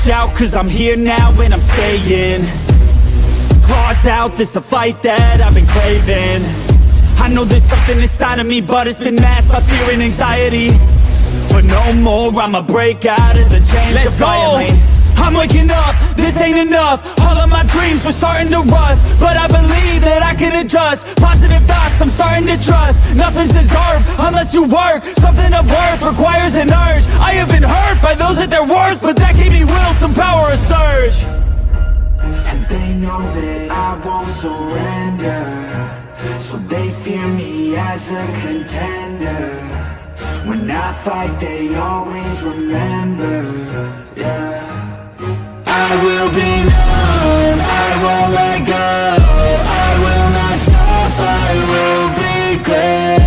watch out, cause I'm here now and I'm staying. Claws out, this the fight that I've been craving. I know there's something inside of me, but it's been masked by fear and anxiety. But no more, I'ma break out of the chains. Let's go! I'm waking up, this ain't enough. All of my dreams were starting to rust, but I believe that I can adjust. Positive thoughts, I'm starting to trust. Nothing's deserved unless you work. Something of worth requires an urge. I have been hurt by those at their worst, but that gave me will, some power, a surge. And they know that I won't surrender, so they fear me as a contender. When I fight, they always remember, yeah. I will be known, I won't let go. I will not stop, I will be great. I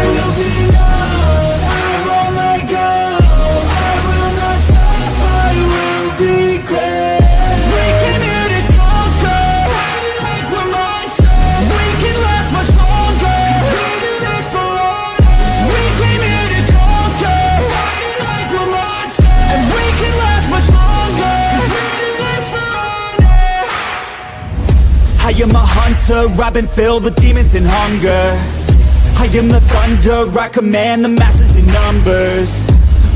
will be known, I won't let go. I will not stop, I will be great. We came here to conquer, like we're monsters. We can last much longer, we do this for honor. We came here to conquer, like we're monsters. And we can last much longer. I am a hunter, I've been filled with demons and hunger. I am the thunder, I command the masses in numbers.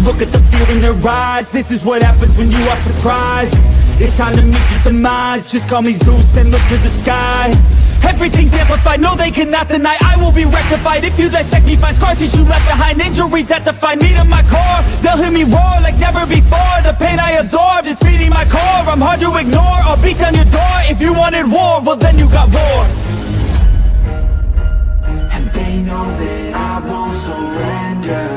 Look at the fear in their eyes, this is what happens when you are surprised. It's time to meet your demise, just call me Zeus and look to the sky. Everything's amplified, no they cannot deny. I will be rectified if you dissect me. Find scars that you left behind, injuries that define me to my core. They'll hear me roar like never before. The pain I absorbed is feeding my core. I'm hard to ignore, I'll beat down your door. If you wanted war, well then you got war. And they know that I won't surrender,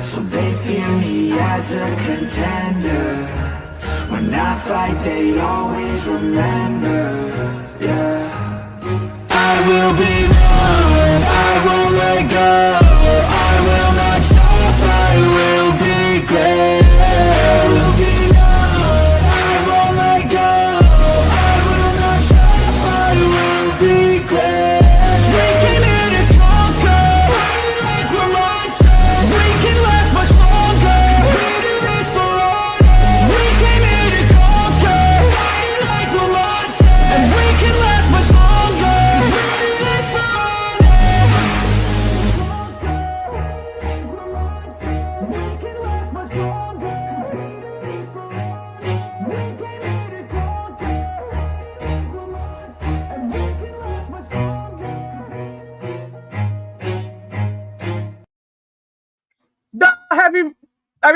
so they fear me as a contender. When I fight, they always remember, yeah. I will be known, I won't let go. I will not stop, I will be great. I will be known, I won't let go. I will not stop, I will be great. We came here to conquer, like we're monsters. We can last much longer, we do this for honor. We came here to conquer, like we're monsters. And we can last much longer.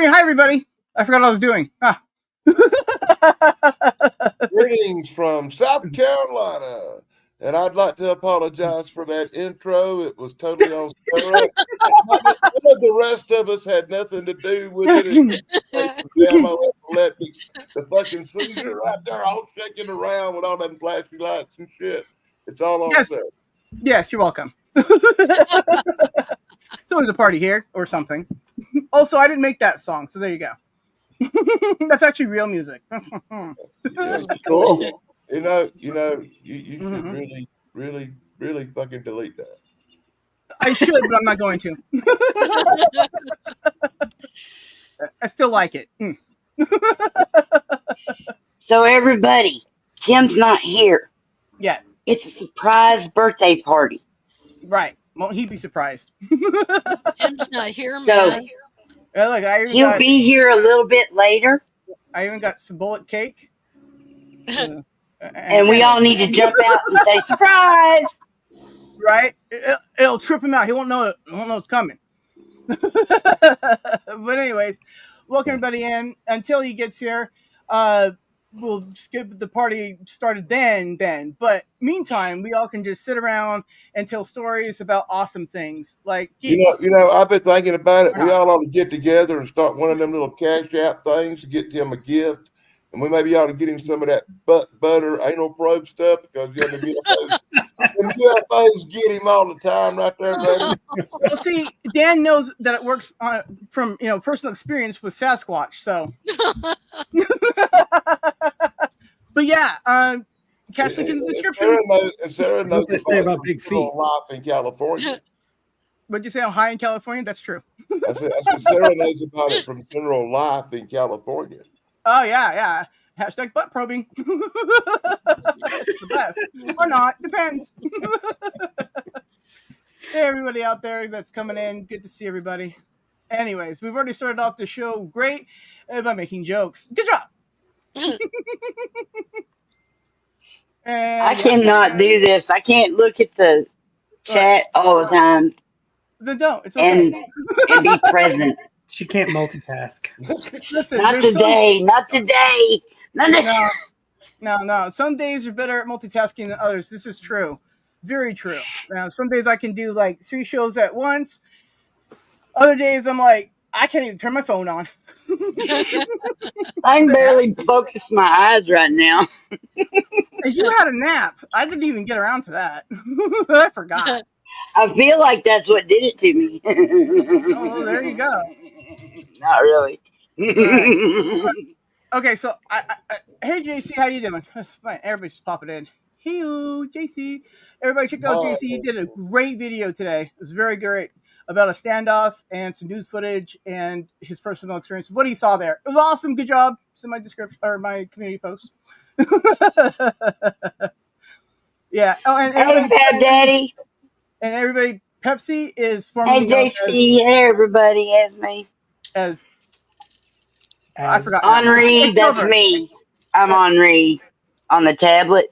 Hi everybody. I forgot what I was doing. Greetings from South Carolina, and I'd like to apologize for that intro. It was totally on steroids. The rest of us had nothing to do with it. The fucking seizure right there, all shaking around with all them flashy lights and shit. It's all on there. Yes, you're welcome. So there's a party here or something. Also, I didn't make that song, so there you go. That's actually real music. Yeah, cool. You should really fucking delete that. I should, but I'm not going to. I still like it. So everybody, Tim's not here. Yeah. It's a surprise birthday party. Right. Won't he be surprised? Tim's not here, man. So, look, he'll be here a little bit later. I even got some bullet cake. And we all need to jump out and say, surprise! Right? It'll trip him out. He won't know it. He won't know it's coming. But anyways, welcome everybody in. Until he gets here, we'll just get the party started then. But meantime, we all can just sit around and tell stories about awesome things. Like I've been thinking about it. We all ought to get together and start one of them little cash app things to get him a gift. And we maybe ought to get him some of that butter anal probe stuff, because the UFOs get him all the time right there, baby. Well, see, Dan knows that it works from personal experience with Sasquatch. So, but yeah, catch link in the description. Sarah knows what to say about big feet. Life in California. What'd you say? I'm high in California. That's true. I said Sarah knows about it from general life in California. Oh yeah. Hashtag butt probing. It's the best. Or not. Depends. Hey, everybody out there that's coming in. Good to see everybody. Anyways, we've already started off the show great by making jokes. Good job. I And yeah, cannot do this. I can't look at the what? chat all the time Then don't. It's okay. and be present. She can't multitask. Listen, Not there's some today. Not today. Not today. no. Some days are better at multitasking than others. This is true. Very true. Now, some days I can do like 3 shows at once. Other days I'm like, I can't even turn my phone on. I can barely focus my eyes right now. If you had a nap, I didn't even get around to that. I forgot. I feel like that's what did it to me. Oh, there you go. Not really. All right. Okay, so hey JC, how you doing? Fine, everybody's just popping in. Hey, JC. Everybody check out JC. He did a great video today. It was very great about a standoff and some news footage and his personal experience. What he saw there. It was awesome. Good job. It's in my description or my community post. Yeah. Oh, and Hey, Bad Daddy. And everybody, Pepsi is Hey, formerly known JC. Hey, everybody. As me. as I forgot. Henri, that's me. I'm Henri on the tablet,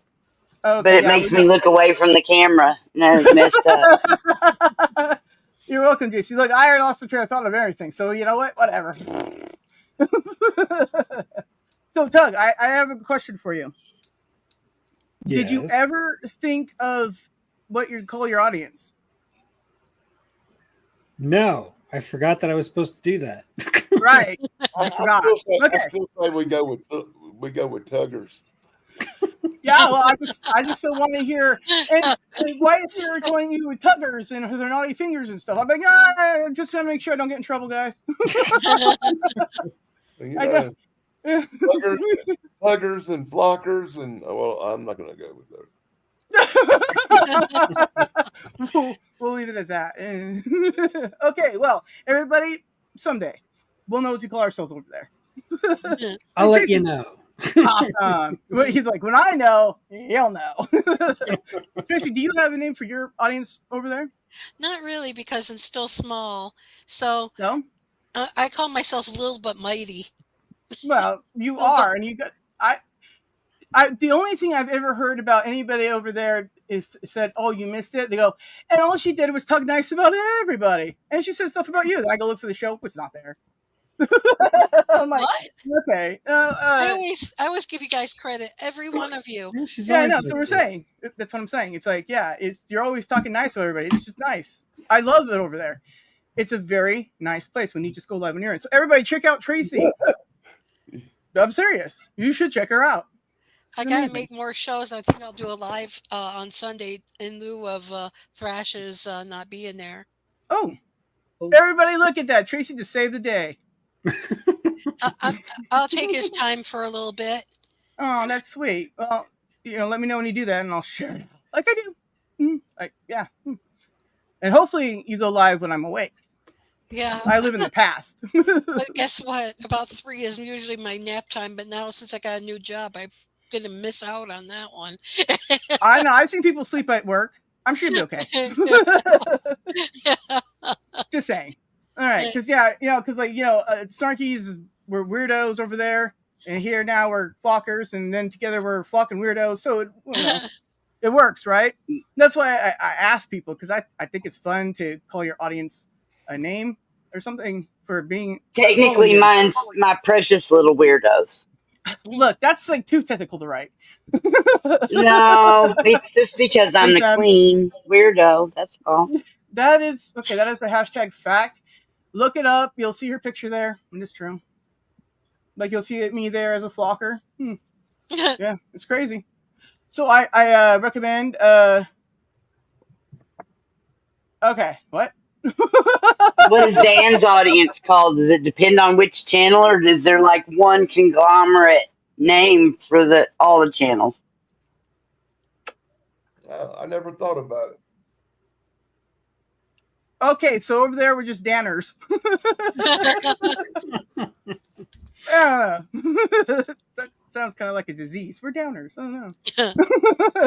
Okay, but it makes me look away from the camera. No, it's messed up. You're welcome, JC. Look, I already lost the train of thought of everything, so you know what? Whatever. So, Tug, I have a question for you. Yes. Did you ever think of what you'd call your audience? No, I forgot that I was supposed to do that. Right. I forgot. Okay. I still say we go with Tuggers. Yeah, well, I just still want to hear. And why is he calling you with Tuggers and their naughty fingers and stuff? I'm like, I just want to make sure I don't get in trouble, guys. Tuggers and flockers, and well, I'm not going to go with those. We'll leave it at that. Okay, well, everybody, someday we'll know what to call ourselves over there. I'll let you know. Awesome. He's like, when I know, you'll know. Tracy, do you have a name for your audience over there? Not really, because I'm still small. So No. I call myself little but mighty. Well, you are, and you got. The only thing I've ever heard about anybody over there is said, "Oh, you missed it." They go, and all she did was talk nice about everybody, and she said stuff about you. I go look for the show, it's not there. I'm like, what? Okay. I always give you guys credit, every one of you. Yeah, I know. That's what we're saying. That's what I'm saying. It's like, yeah, you're always talking nice about everybody. It's just nice. I love it over there. It's a very nice place when you just go live on your own. So everybody, check out Tracy. I'm serious. You should check her out. I gotta make more shows. I think I'll do a live on Sunday in lieu of Thrash's not being there. Oh, everybody, look at that! Tracy just saved the day. I'll take his time for a little bit. Oh, that's sweet. Well, let me know when you do that, and I'll share it like I do. Yeah. And hopefully you go live when I'm awake. Yeah. I live in the past. But guess what? About 3 is usually my nap time, but now since I got a new job, I'm gonna miss out on that one. I know. I've seen people sleep at work. I'm sure you'll be okay. Just saying. All right, because Snarkies were weirdos over there, and here now we're flockers, and then together we're flocking weirdos. So it works, right? That's why I ask people, because I think it's fun to call your audience a name or something for being. Technically, mine's my precious little weirdos. Look, that's like too technical to write. No, it's just because I'm the queen weirdo. That's all. That is okay. That is a hashtag fact. Look it up. You'll see her picture there. And it's true. Like you'll see me there as a flocker. Yeah, it's crazy. So I recommend. Okay, what? What is Dan's audience called? Does it depend on which channel, or is there like one conglomerate name for all the channels? I never thought about it. Okay, so over there we're just Danners. Yeah. That sounds kind of like a disease. We're downers. I don't know.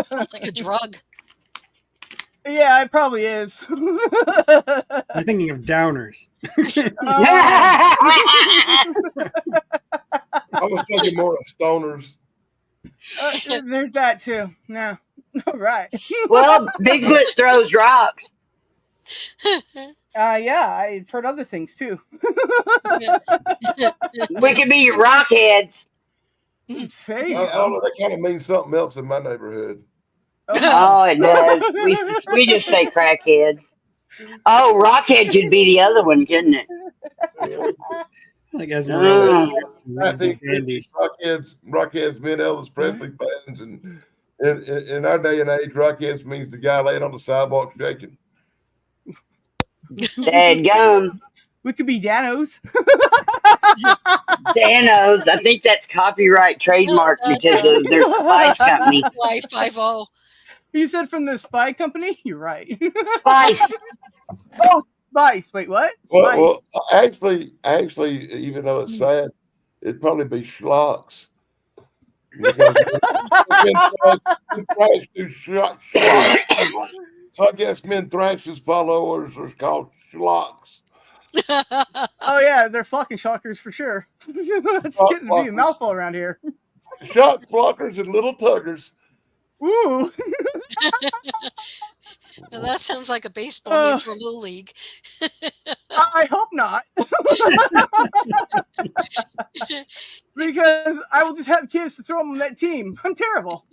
Sounds like a drug. Yeah, it probably is. You're thinking of downers. I was thinking more of stoners. There's that too. No. All right. Well, Bigfoot throws rocks. Yeah, I've heard other things too. We could be rockheads. There you I go. don't know, that kind of means something else in my neighborhood. Oh, it does. We just say crackheads. Oh, rockhead could be the other one, couldn't it? Like Esmeralda. I think Rockheads meant Elvis Presley fans, and in our day and age, Rockheads means the guy laying on the sidewalk shaking. Dadgum. We could be Danos. Danos. I think that's copyright trademark because of their spice company. Y50. You said from the spy company? You're right. Spice. Oh, Spice. Wait, what? Spice. Well, actually, even though it's sad, it'd probably be Schlocks. Because so I guess Men Thrash's followers are called Schlocks. Oh yeah, they're fucking shockers for sure. It's getting to be a mouthful around here. Shock flockers and little tuggers. Ooh. Now that sounds like a baseball name for Little League. I hope not. Because I will just have kids to throw them on that team. I'm terrible.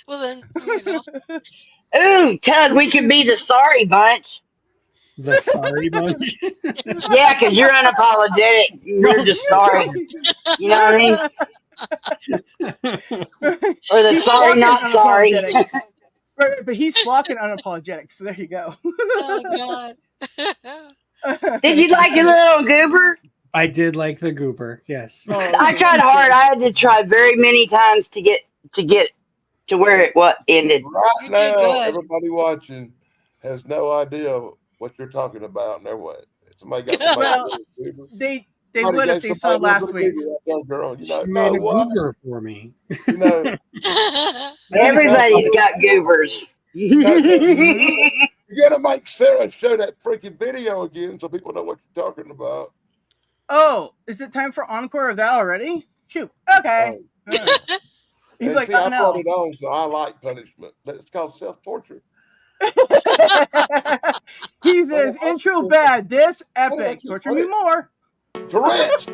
Well then, you know. Ooh, Tug, we could be the sorry bunch. The sorry bunch. Yeah, because you're unapologetic. You're just sorry. You know what I mean? Or the He's sorry, fucking not sorry. unapologetic. Right, but he's flocking unapologetic, so there you go. Oh God. Did you like your little goober? I did like the goober. Yes. Oh, I tried hard. I had to try very many times to get to where it ended. Right You did now, good. everybody watching has no idea what you're talking about. No way. Somebody got Well, they would if they saw last week. Girl, you She know, made a what? goober for me. You know, Everybody's got goobers. you gotta make Sarah show that freaking video again so people know what you're talking about. Oh, is it time for encore of that already? Shoot. Okay. All right. He's like, I oh brought no. it on, so I like punishment. It's called self-torture. He says, intro bad, this epic. Torture me more. Correct.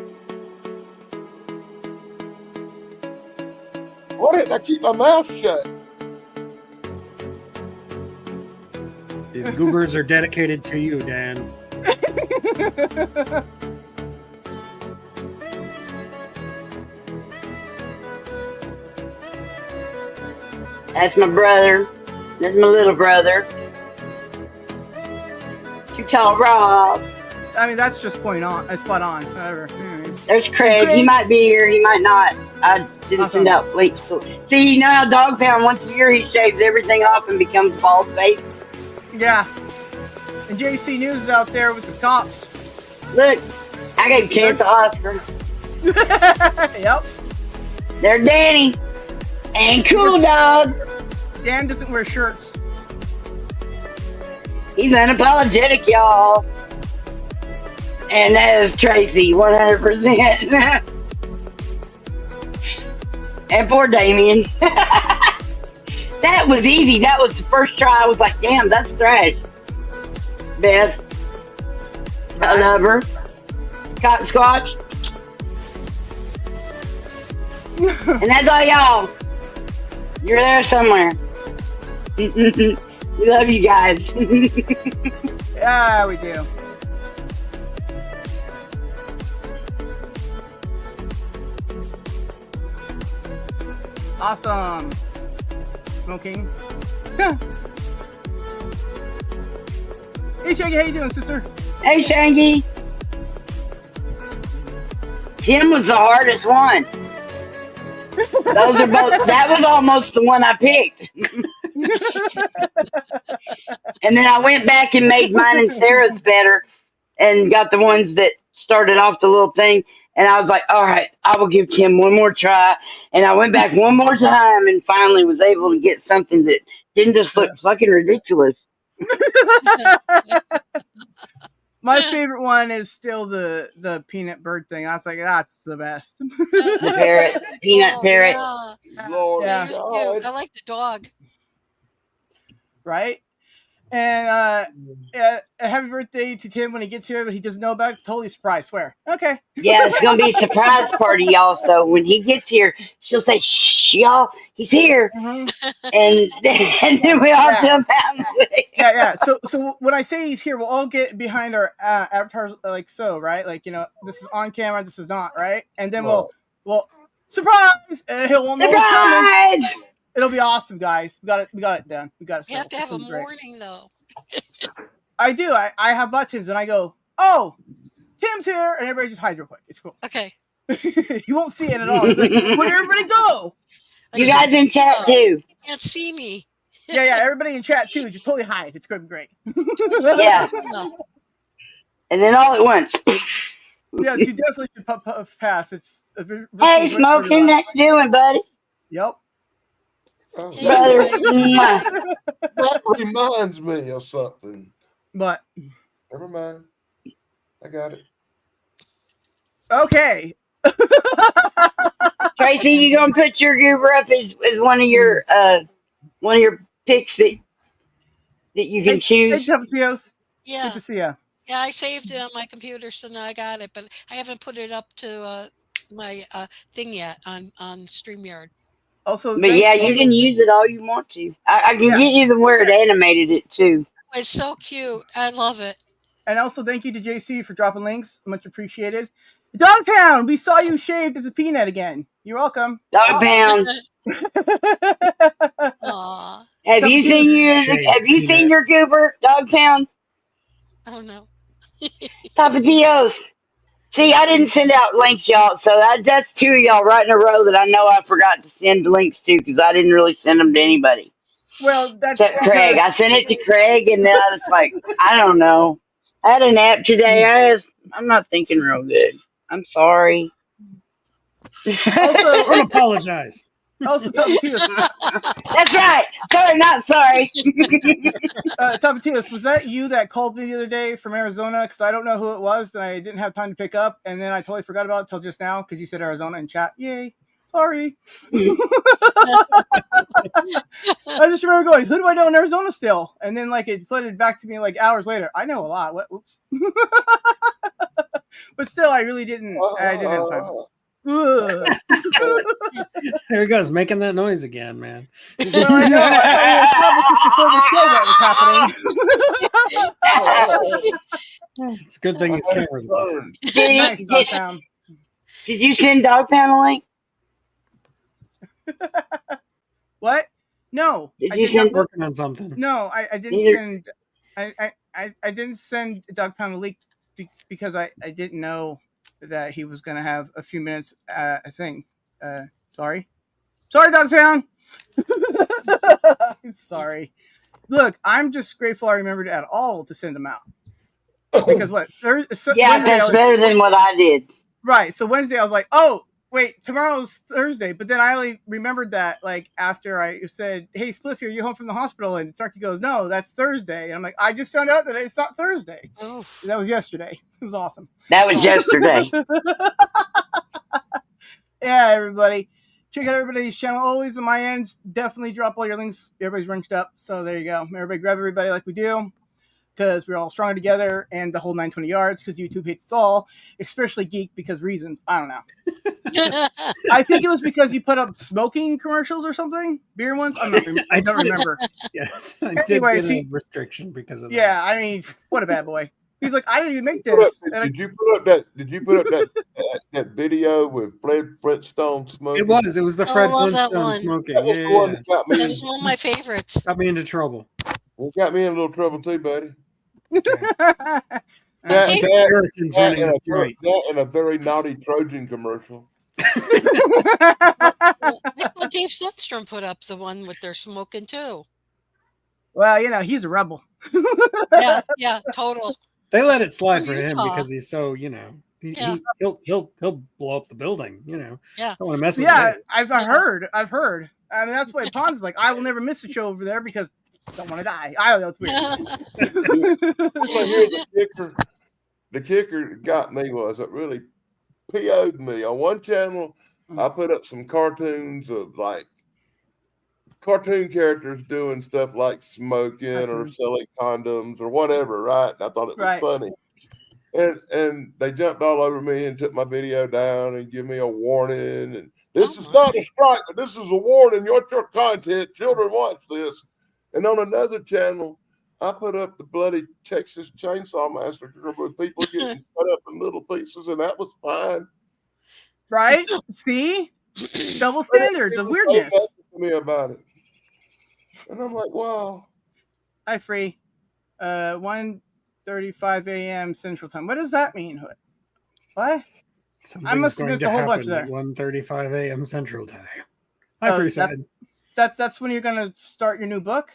What did I keep my mouth shut? These goobers are dedicated to you, Dan. That's my brother. That's my little brother. You call Rob. I mean, that's just point on. It's spot on. Whatever. Anyways. There's Craig. He might be here. He might not. I didn't send out late school. See, you know how Dog Pound once a year he shaves everything off and becomes bald face? Yeah. And JC News is out there with the cops. Look, I gave Chance to Oscar. Yep. There's Danny. And Cool Dog. Dan doesn't wear shirts. He's unapologetic, y'all. And that is Tracy, 100%. And poor Damien. That was easy. That was the first try. I was like, damn, that's trash. Beth. I love her. Cotton Scotch. And that's all y'all. You're there somewhere. We love you guys. Yeah, we do. Awesome. Smoking. Hey, Shaggy, how you doing, sister? Hey, Shangy. Tim was the hardest one. Those are both. That was almost the one I picked. And then I went back and made mine and Sarah's better, and got the ones that started off the little thing, and I was like, all right, I will give Tim one more try. And I went back one more time and finally was able to get something that didn't just look fucking ridiculous. My favorite one is still the peanut bird thing. I was like, that's the best. The parrot, peanut parrot. Yeah. Lord Yeah. He was cute. I God. like the dog. Right? And a happy birthday to Tim when he gets here, but he doesn't know about it. Totally surprised, swear. Okay. Yeah, it's gonna be a surprise party, y'all. So when he gets here, she'll say, "Shh, y'all, he's here," Mhm. and then we all Yeah. jump out. And Yeah. So when I say he's here, we'll all get behind our avatars like so, right? Like, this is on camera, this is not, right? And then Right. we'll surprise, and he won't know what's coming. Surprise! It'll be awesome, guys. We got it done. We got it. You have to have a It's great. morning though. I do. I have buttons, and I go, oh, Tim's here, and everybody just hides real quick. It's cool. Okay. You won't see it at all. You'll be like, where'd everybody go? You guys in chat too. You can't see me. Yeah. Everybody in chat too. Just totally hide. It's gonna be great. Yeah. And then all at once. Yes, you definitely should puff pass. It's Hey, Smoking, how you doing, buddy? Yep. Oh, Hey, Brother. everybody. that reminds me of something. But Never mind. I got it. okay. Tracy, you gonna put your goober up as one of your picks that you can Hey, choose? Tupios. Yeah. Good to see ya. Yeah, I saved it on my computer, so now I got it, but I haven't put it up to my thing yet on Streamyard. Also, But yeah, you can use it all you want to. I can get you the where it animated it too. It's so cute. I love it. And also, thank you to JC for dropping links. Much appreciated. Dogtown, we saw you shaved as a peanut again. You're welcome. Dog pound. Aw. Have you seen your goober, Dog pound? Oh no. Tapatios. See, I didn't send out links, y'all. So that's two of y'all right in a row that I know I forgot to send links to because I didn't really send them to anybody. Well, that's Except Craig. I sent it to Craig, and then I was like, I don't know. I had a nap today. I'm not thinking real good. I'm sorry. Also, Don't apologize. Also, Tapatios. That's right. Sorry, not sorry. Tapatios, was that you that called me the other day from Arizona? Because I don't know who it was, and I didn't have time to pick up, and then I totally forgot about it till just now because you said Arizona in chat. Yay. Sorry. I just remember going, who do I know in Arizona still? And then it flooded back to me hours later. I know a lot. What? Whoops. But still, I really didn't. I didn't have time. There he goes, making that noise again, man. Well, I know. I thought we established this before the show what was happening. It's a good thing his camera's on. Nice, Dogtown. Did you send Dog Pound a link? What? No. Did I you did not send? Working on something. No, I didn't Neither- send. I didn't send Dog Pound a link because I didn't know that he was going to have a few minutes thing. Sorry, Dog Pound. I'm sorry. Look, I'm just grateful I remembered at all to send them out. Because what? Yeah, Wednesday, that's better than what I did. right. So Wednesday, I was like, oh, wait, tomorrow's Thursday. But then I only remembered that after I said, hey, Spliff, are you home from the hospital? And Starkey goes, no, that's Thursday. And I'm like, I just found out that it's not Thursday. Oof. That was yesterday. It was awesome. That was yesterday. Yeah, everybody. Check out everybody's channel. Always on my ends. Definitely drop all your links. Everybody's wrenched up. So there you go. Everybody grab everybody like we do. Because we're all stronger together and the whole 920 yards because YouTube hates us all, especially Geek because reasons. I don't know. I think it was because you put up smoking commercials or something. Beer ones? I don't remember. Yes, I Anyway, did get a restriction because of that. Yeah, I mean, what a bad boy. He's like, I didn't even make this. Did you put up that video with Fred Flintstone smoking? It was the Fred I love that Flintstone one. smoking. That was the one that got me That was one of my favorites. Got me into trouble. It got me in a little trouble too, buddy. That And a very naughty Trojan commercial. I saw Dave Sundstrom put up the one with their smoking too. Well, he's a rebel. Yeah, total. They let it slide From for him Utah. because he's so, Yeah. he'll blow up the building, Yeah. Don't want to mess with Yeah, him. I've heard. I mean, that's why Pons is like, I will never miss a show over there because I don't want to die. I don't know. It's weird. Well, here's the kicker. The kicker that got me was it really PO'd me. On one channel, I put up some cartoons of like cartoon characters doing stuff like smoking or selling condoms or whatever, right? And I thought it was Right. funny. And they jumped all over me and took my video down and give me a warning. And this is not a strike, but this is a warning. What's your content? Children watch this. And on another channel, I put up the bloody Texas Chainsaw Massacre with people getting cut up in little pieces, and that was fine. Right? See? Double standards of weirdness. To me about it. And I'm like, wow. Hi, Free. 1:35 a.m. Central Time. What does that mean? What? I must have missed a whole bunch there. 1:35 a.m. Central Time. Hi, Free Side. That's when you're gonna start your new book?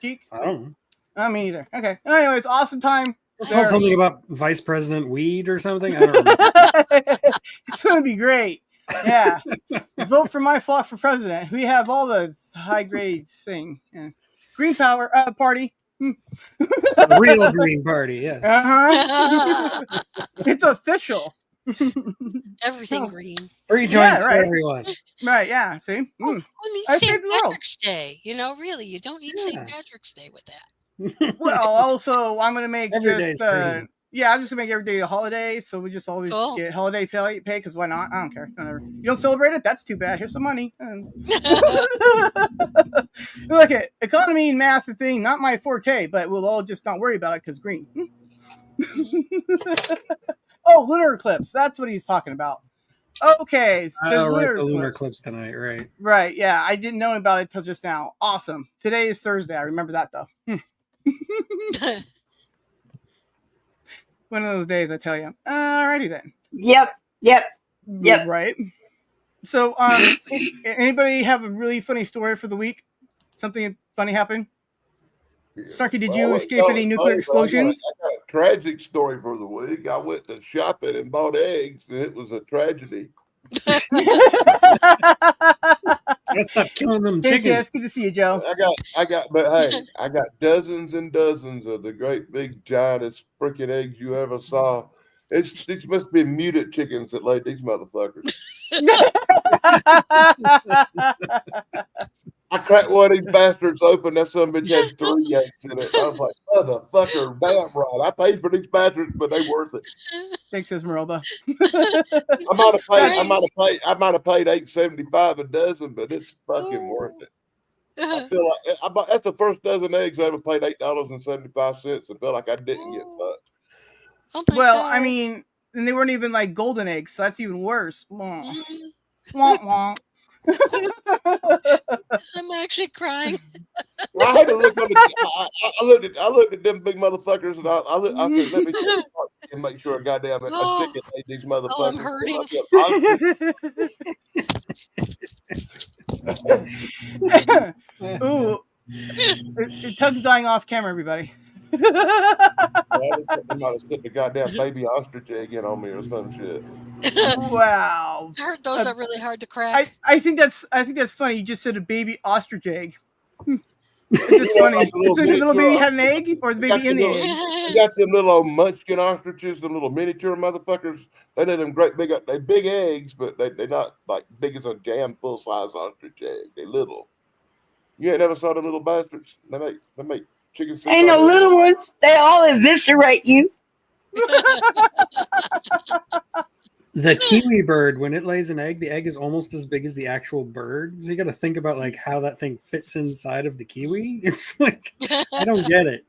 Geek? I don't know. I mean, either. Okay. Anyways, awesome time. It's called something about Vice President Weed or something. I don't remember. It's gonna be great. Yeah. Vote for my flock for president. We have all the high grade thing. Yeah. Green Power Party. The real Green Party, yes. It's official. Everything green. Free joints for everyone. Right, yeah. See? Who needs St. Patrick's Day? Really, you don't need St. Patrick's Day with that. Well, also, I'm going to make every just, I'm just going to make every day a holiday, so we just always get holiday pay, because why not? I don't care. Whatever. You don't celebrate it? That's too bad. Here's some money. Look at economy and math the thing, not my forte, but we'll all just not worry about it because green. Oh, lunar eclipse. That's what he's talking about. Okay. So lunar eclipse tonight, right? Right, yeah. I didn't know about it till just now. Awesome. Today is Thursday. I remember that, though. One of those days, I tell you. Alrighty then. Yep. Right. So, anybody have a really funny story for the week? Something funny happened? Starkey, did you escape any nuclear explosions? I got a tragic story for the week. I went to shopping and bought eggs, and it was a tragedy. Let's stop killing them chickens. It's good to see you, Joe. I got dozens and dozens of the great big giantest freaking eggs you ever saw. These must be muted chickens that laid these motherfuckers. I cracked one of these bastards open. That son of a bitch had 3 eggs in it. I was like, motherfucker, damn right. I paid for these bastards, but they worth it. Thanks, Esmeralda. I might have paid $8.75 a dozen, but it's fucking worth it. I feel like that's the first dozen eggs I ever paid $8.75 and felt like I didn't get fucked. Well, God. I mean, and they weren't even like golden eggs, so that's even worse. Womp womp. I'm actually crying. I had to look on I looked at them big motherfuckers, and I said, let me and make sure I goddamn it. I chicken ate these motherfuckers. Oh, I'm hurting. Ooh, Tug's dying off camera, everybody. I might have put the goddamn baby ostrich egg in on me or some shit. Wow. I heard those are really hard to crack. I think that's funny. You just said a baby ostrich egg. It's just funny. It's like the little baby had an egg, or the baby in the egg. You got them little old munchkin ostriches, them little miniature motherfuckers. They let them great big. They big eggs, but they're not like big as a damn full size ostrich egg. They little. You ain't never saw them little bastards. They make chicken soup. Ain't no little ones. They all eviscerate you. The kiwi bird, when it lays an egg, the egg is almost as big as the actual bird. So you got to think about like how that thing fits inside of the kiwi. It's like I don't get it.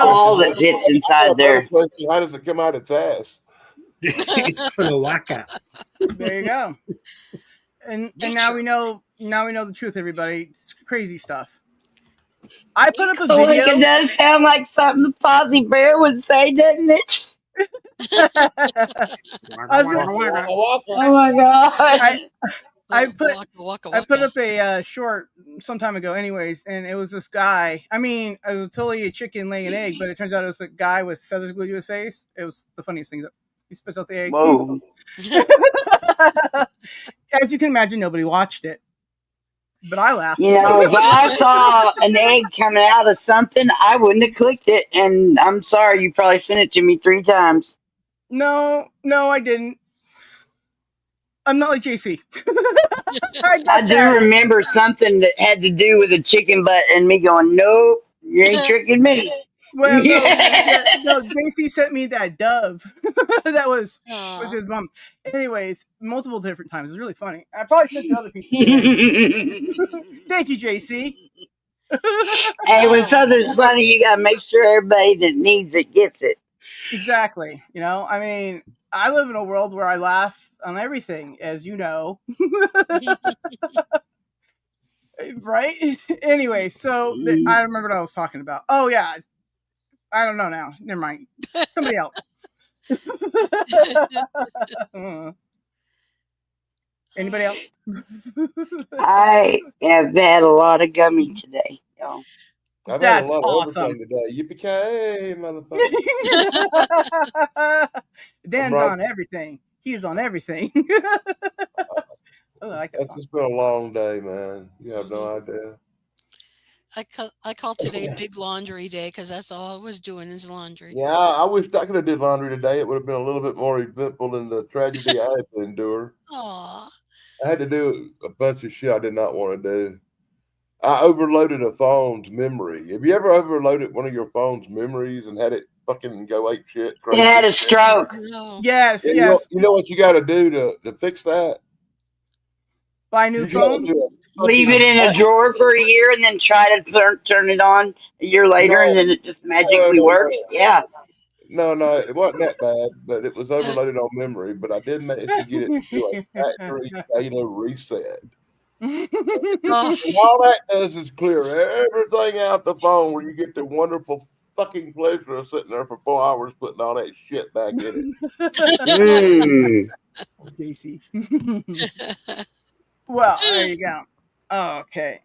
All that fits inside there. How does it come out its ass? It's for the waka. There you go. And now we know the truth, everybody. It's crazy stuff. I put up a video. It does sound like something the Fozzie Bear would say, doesn't it? Oh my god! I Oh, put waka I put waka. up a short some time ago, anyways, and it was this guy. I mean, it was totally a chicken laying an egg, but it turns out it was a guy with feathers glued to his face. It was the funniest thing. He spits out the egg. Whoa. As you can imagine, nobody watched it, but I laughed. You know, if I saw an egg coming out of something, I wouldn't have clicked it. And I'm sorry, you probably sent it to me 3 times. No, I didn't. I'm not like JC. I I got do that. remember something that had to do with a chicken butt and me going, nope, you ain't tricking me. Well, no, JC sent me that dove. That was Aw. his mom. Anyways, multiple different times. It was really funny. I probably sent to other people too. Thank you, JC. Hey, when Oh. something's funny, you gotta make sure everybody that needs it gets it. Exactly. You know, I mean, I live in a world where I laugh on everything, as you know. Right? Anyway, so I don't remember what I was talking about. Oh yeah, I don't know now. Never mind. Somebody else. Anybody else? I have had a lot of gummy today. So. I've had a That's lot of awesome. everything today. Yippee-ki-yay, motherfucker. I'm Dan's right. on everything. He's on everything. Oh, I like that It's song. just been a long day, man. You have no idea. I call today big laundry day because that's all I was doing is laundry. Yeah, I wish I could have did laundry today. It would have been a little bit more eventful than the tragedy I had to endure. Aw. I had to do a bunch of shit I did not want to do. I overloaded a phone's memory. Have you ever overloaded one of your phone's memories and had it fucking go ape shit It crazy? had a stroke. No. Yes, Yeah, yes. you know what you got to do to fix that? Buy a new You got to phone. do a Leave it fucking in a drawer for a year and then try to turn it on a year later no, and then it just no, magically no, works. Yeah. no. It wasn't that bad, but it was overloaded on memory. But I did manage to get it to do a factory data reset. Oh, And all that does is clear everything out the phone where you get the wonderful fucking pleasure of sitting there for 4 hours putting all that shit back in it. Mm. JC. Well, there you go. Oh, okay.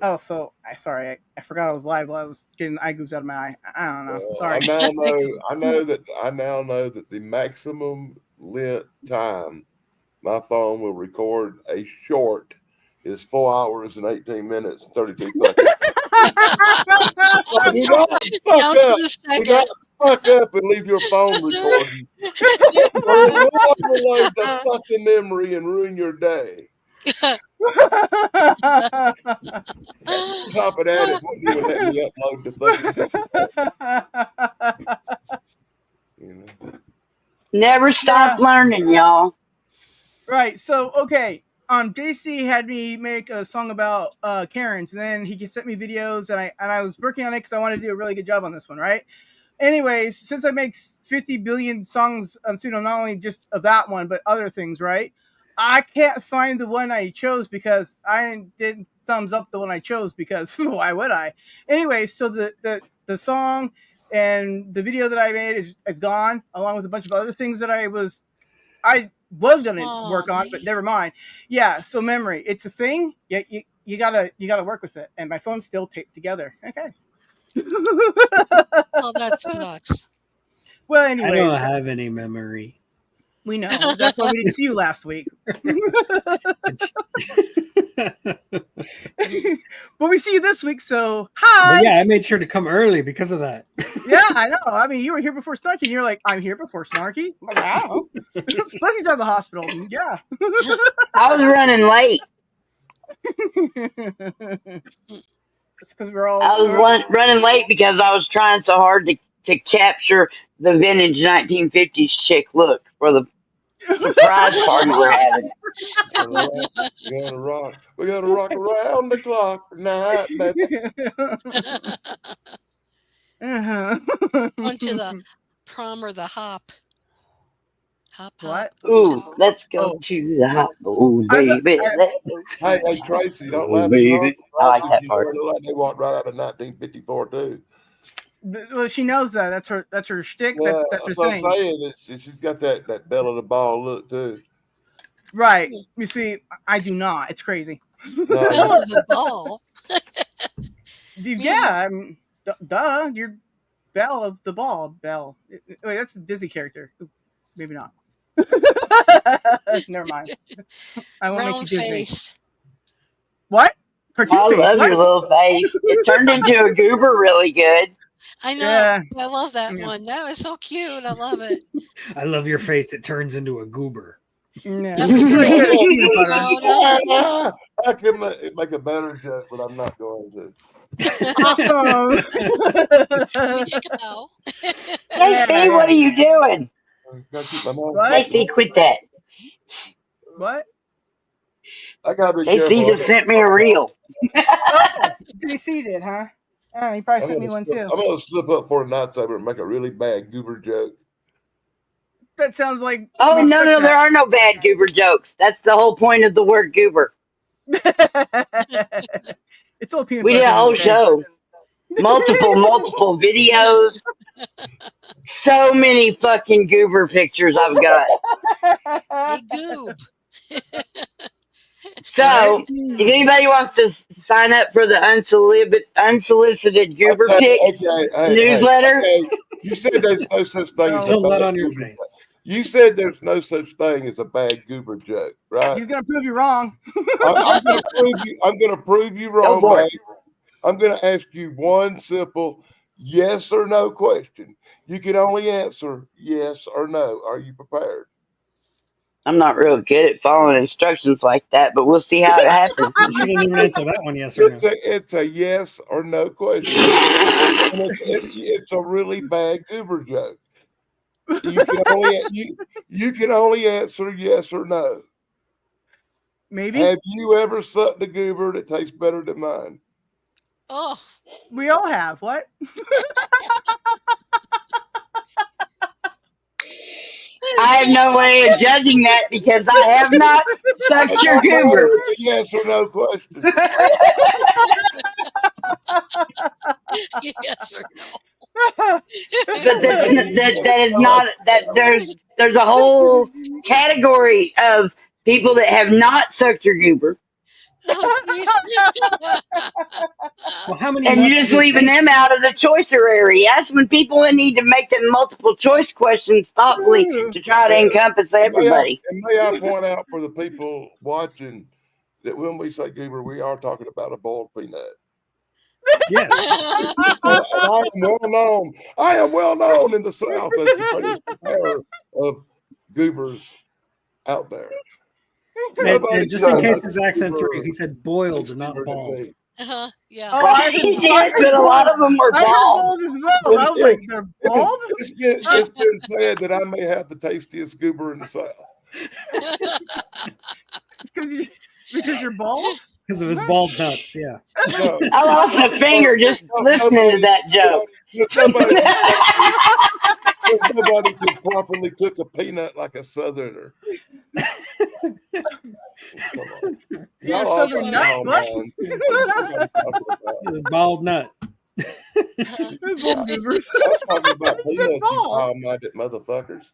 Oh, so I forgot I was live while I was getting eye goos out of my eye. I don't know. Sorry. I now know that the maximum length time my phone will record a short is 4 hours and 18 minutes and 32 seconds. So do not fuck down to up. the Do not second. fuck up and leave your phone recording. Or it will overload the fucking memory and ruin your day. On top of that, it wouldn't even let me upload the fucking, you know. Never stop Yeah. learning, y'all. Right. So okay. JC had me make a song about Karens, and then he sent me videos, and I was working on it because I wanted to do a really good job on this one, right? Anyways, since I make 50 billion songs on Suno, not only just of that one, but other things, right? I can't find the one I chose because I didn't thumbs up the one I chose because why would I? Anyway, so the song and the video that I made is gone, along with a bunch of other things that I was gonna work on, but never mind. Yeah, so memory, it's a thing. Yeah, you gotta work with it, and my phone's still taped together. Okay. Oh, that sucks. Well, I anyways, don't have any memory. we know that's why we didn't see you last week. But we see you this week, so hi. But yeah, I made sure to come early because of that. Yeah, I know. I mean, you were here before Snarky, and you're like, I'm here before Snarky. Wow. Snarky's out of the hospital. Yeah. I was running late. It's because we're all. I was running late because I was trying so hard to capture the vintage 1950s chick look for the surprise party we're having. We're gonna rock around the clock tonight, baby. Going to the prom or the hop. Hop, What? hop. Ooh, let's go Oh. to the hot bowl, I thought- baby. Let's go to Hey, the hot Tracy, don't bowl, laugh too hard. baby. I like that You part. know, like they walked right out of 1954 too. Well, she knows that. That's her shtick. Yeah, That's her that's what I'm thing. saying. She's got that bell of the ball look too. Right. You see, I do not. It's crazy. Belle of the ball. Yeah, duh. You're Belle of the Ball. Belle. Wait, that's a Disney character. Maybe not. Never mind. I won't make you Round Disney. face. What? Cartoon I face? love What? your little face. It turned into a goober really good. I know. Yeah. I love that Yeah. one. That was so cute. I love it. I love your face. It turns into a goober. Yeah. That It's was pretty good at really peanut butter. proud of. I can make a better joke, but I'm not going to. Awesome. Let me take a bow. Hey, Steve, what are you doing? Gotta keep my mouth What? Hey, shut. Steve, quit that. What? I gotta be Hey, Steve careful. just sent me a reel. Oh, JC did, huh? Oh, he probably sent me one too. I'm gonna slip up for a lightsaber and make a really bad goober joke. That sounds like. Oh, we no, expect there are no bad goober jokes. That's the whole point of the word goober. that. It's all peanut We butter. did a whole okay? show. Multiple videos. So many fucking goober pictures I've got. Hey, Goob. So, if anybody wants to sign up for the unsolicited goober pic Hey, newsletter, okay. You said there's no such thing as a Don't let bad on your goober face. joke. You said there's no such thing as a bad goober joke, right? He's gonna prove you wrong. I'm gonna prove you go wrong, for man. it. I'm gonna ask you one simple yes or no question. You can only answer yes or no. Are you prepared? I'm not real good at following instructions like that, but we'll see how it happens. You didn't even answer that one, yes or no. It's a yes or no question. And it's a really bad goober joke. You can only answer yes or no. Maybe. Have you ever sucked a goober that tastes better than mine? Oh, We all have. What? I have no way of judging that because I have not sucked It your don't matter, goober. it's a yes or no question. yes or no. But that is not that there's a whole category of people that have not sucked your goober, Oh, jeez. Well, how many and you're nuts just did it leaving taste? them out of the choicer area. That's when people need to make them multiple choice questions thoughtfully to try to encompass everybody. May I point out for the people watching that when we say goober, we are talking about a boiled peanut. Yes. I am well known in the South as the greatest preparer of goobers out there. And just in case his accent threw you, he said boiled, not bald. Yeah. Oh, Right? Yes, but a lot of them were I heard bald. bald as well. I was like, they're bald? It's been said that I may have the tastiest goober in the South. Because you're bald? Because of his bald nuts, yeah. No, I lost a finger just listening to that joke. Nobody can properly cook a peanut like a Southerner. Come on. Yeah, Y'all Southern all nut? know, What? man. His bald nut. Bald goobers. I'm talking about He said peanuts, you bald. foul-minded motherfuckers.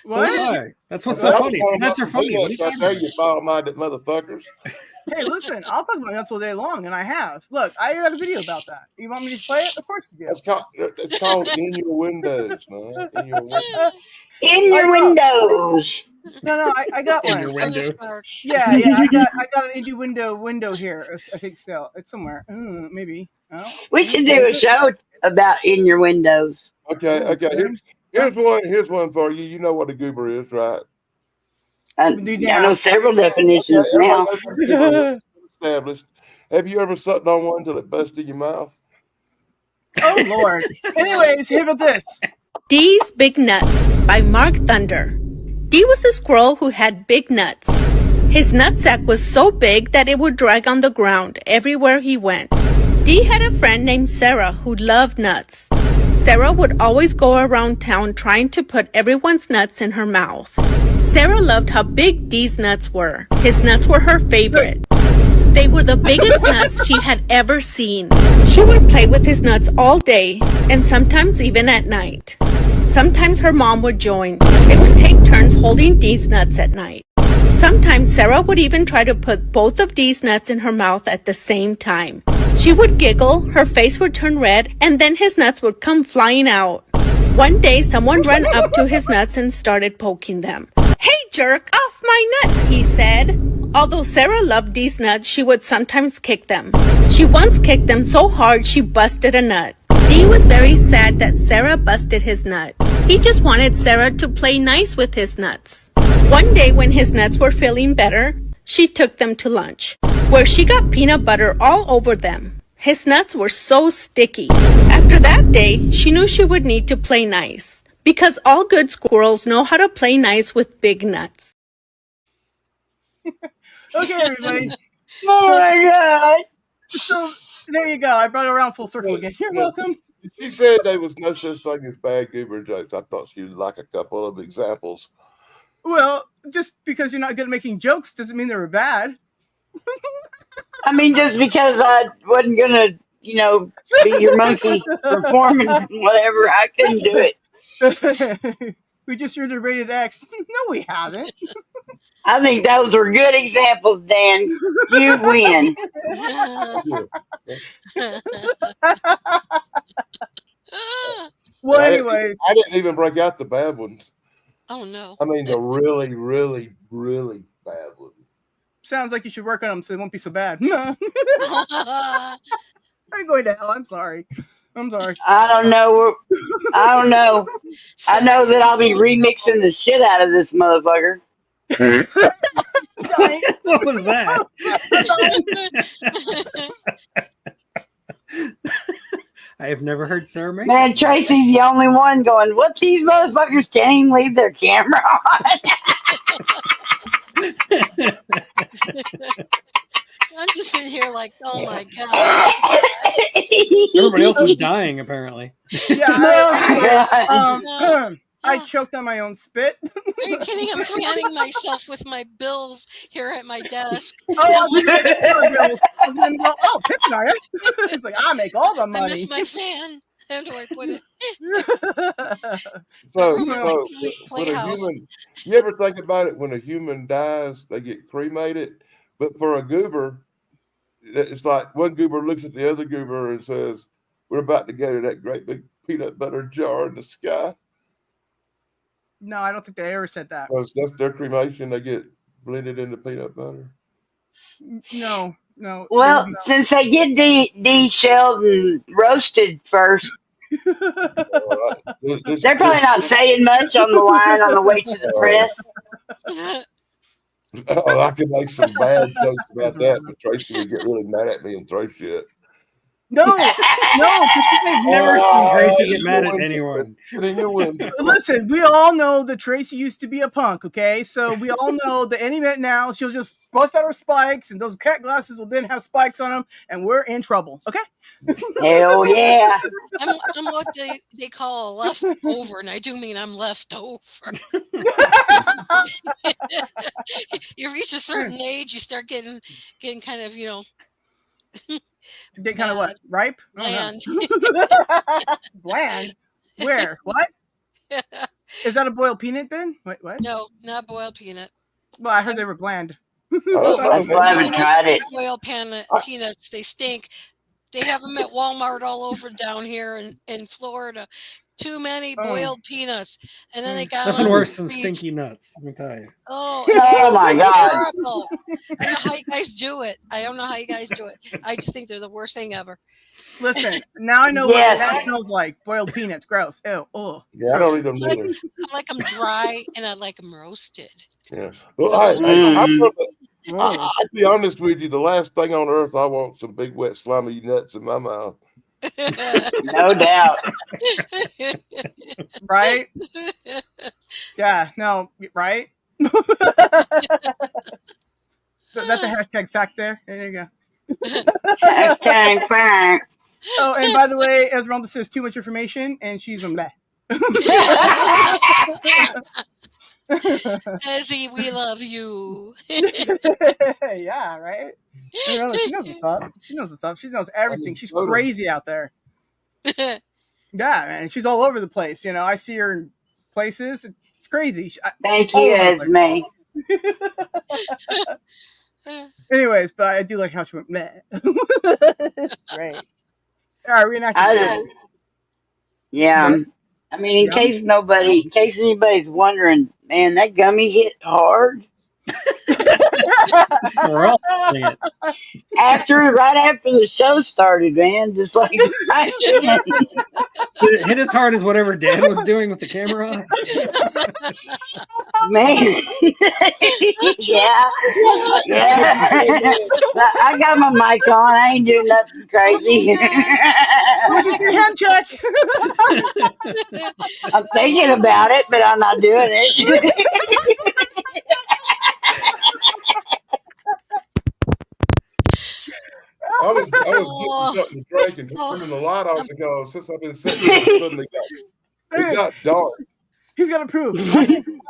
So What? am I. That's what's so funny. Nuts are funny. What are you talking There, about? you foul-minded motherfuckers. Hey, listen, I'll talk about nuts all day long, and I have. Look, I got a video about that. You want me to play it? Of course you do. It's called In Your Windows, man. In Your windows. In your windows. No, I got In one. your From the windows. start. Yeah, I got an indie window here. I think so. It's somewhere. Maybe. Oh. We should do a show about in your windows. Okay. Here's one for you. You know what a goober is, right? I know several definitions Okay, now. everybody knows what a goober is. Established. Have you ever sucked on one till it busted in your mouth? Oh Lord. Anyways, here about this. Dee's Big Nuts by Mark Thunder. Dee was a squirrel who had big nuts. His nutsack was so big that it would drag on the ground everywhere he went. Dee had a friend named Sarah who loved nuts. Sarah would always go around town trying to put everyone's nuts in her mouth. Sarah loved how big Dee's nuts were. His nuts were her favorite. They were the biggest nuts she had ever seen. She would play with his nuts all day, and sometimes even at night. Sometimes her mom would join. They would take turns holding Dee's nuts at night. Sometimes Sarah would even try to put both of these nuts in her mouth at the same time. She would giggle, her face would turn red, and then his nuts would come flying out. One day, someone ran up to his nuts and started poking them. "Hey, jerk, off my nuts," he said. Although Sarah loved these nuts, she would sometimes kick them. She once kicked them so hard she busted a nut. Dee was very sad that Sarah busted his nut. He just wanted Sarah to play nice with his nuts. One day when his nuts were feeling better, she took them to lunch, where she got peanut butter all over them. His nuts were so sticky. After that day, she knew she would need to play nice, because all good squirrels know how to play nice with big nuts. Okay, everybody. Oh my gosh. So there you go. I brought it around full circle again. You're welcome. She said there was no such thing as bad goober jokes. I thought she would like a couple of examples. Well, just because you're not good at making jokes doesn't mean they were bad. I mean, just because I wasn't gonna, be your monkey performing whatever, I couldn't do it. We just earned a rated X. No, we haven't. I think those were good examples, Dan. You win. Well, anyways. I didn't even break out the bad ones. Oh no. I mean, the really, really, really bad ones. Sounds like you should work on them so it won't be so bad. I'm going to hell. I'm sorry. I don't know. I know that I'll be remixing the shit out of this motherfucker. What was that? I have never heard Sarah make Man, that. Tracy's the only one going, what, these motherfuckers can't even leave their camera on? I'm just sitting here like, oh my god. Everybody else is dying, apparently. Yeah. I choked on my own spit. Are you kidding? I'm fanning myself with my bills here at my desk. Oh, Pippin, are you? It's like, I make all the money. I miss my fan. How do I put it? So, When a human, you ever think about it? When a human dies, they get cremated. But for a goober, it's like one goober looks at the other goober and says, "We're about to go to that great big peanut butter jar in the sky." No, I don't think they ever said that. Because that's their cremation. They get blended into peanut butter. No. Well, since they get de-shelled and roasted first, they're probably not saying much on the line on the way to the press. Oh, I could make some bad jokes about that, but Tracy would get really mad at me and throw shit. No, because I've never seen Tracy get mad at anyone. Listen, we all know that Tracy used to be a punk, okay? So we all know that any minute now she'll just bust out her spikes, and those cat glasses will then have spikes on them, and we're in trouble, okay? Hell yeah. I'm what they call a leftover, and I do mean I'm left over. You reach a certain age, you start getting kind of, Get kind of what? Ripe? Bland. Bland? Where? What? Is that a boiled peanut then? Wait, what? No, not boiled peanut. Well, I heard they were bland. I haven't tried it. Boiled peanuts, they stink. They have them at Walmart all over down here in Florida. Too many boiled peanuts, and then they got nothing worse than stinky nuts. Let me tell you. Oh my god! Horrible. I don't know how you guys do it. I just think they're the worst thing ever. Listen, now I know what it smells like. Boiled peanuts, gross. Ew. Oh. Yeah, I don't eat them either. I like them dry, and I like them roasted. Yeah. Well, I'll be honest with you. The last thing on earth I want some big wet slimy nuts in my mouth. No doubt. Right? Yeah, no, right? That's a hashtag fact there. There you go. Hashtag fact. Oh, and by the way, Esmeralda says too much information, and she's on that. Ezzy, we love you. Yeah, right? She knows what's up. She knows what's up. She knows everything. She's crazy out there. Yeah, man. She's all over the place. I see her in places. It's crazy. Thank you, Esme. Anyways, but I do like how she went, meh. It's great. All right, reenacting. I just, yeah. What? I mean, in Yeah. case anybody's wondering, man, that gummy hit hard. We're all doing it. Right after the show started, man, just like right then. Did it hit as hard as whatever Dan was doing with the camera on? Man. Yeah. I got my mic on. I ain't doing nothing crazy. Look at your hand check. I'm thinking about it, but I'm not doing it. I was getting something to drink and turning the light on because since I've been sitting here, it suddenly got dark. He's gonna prove.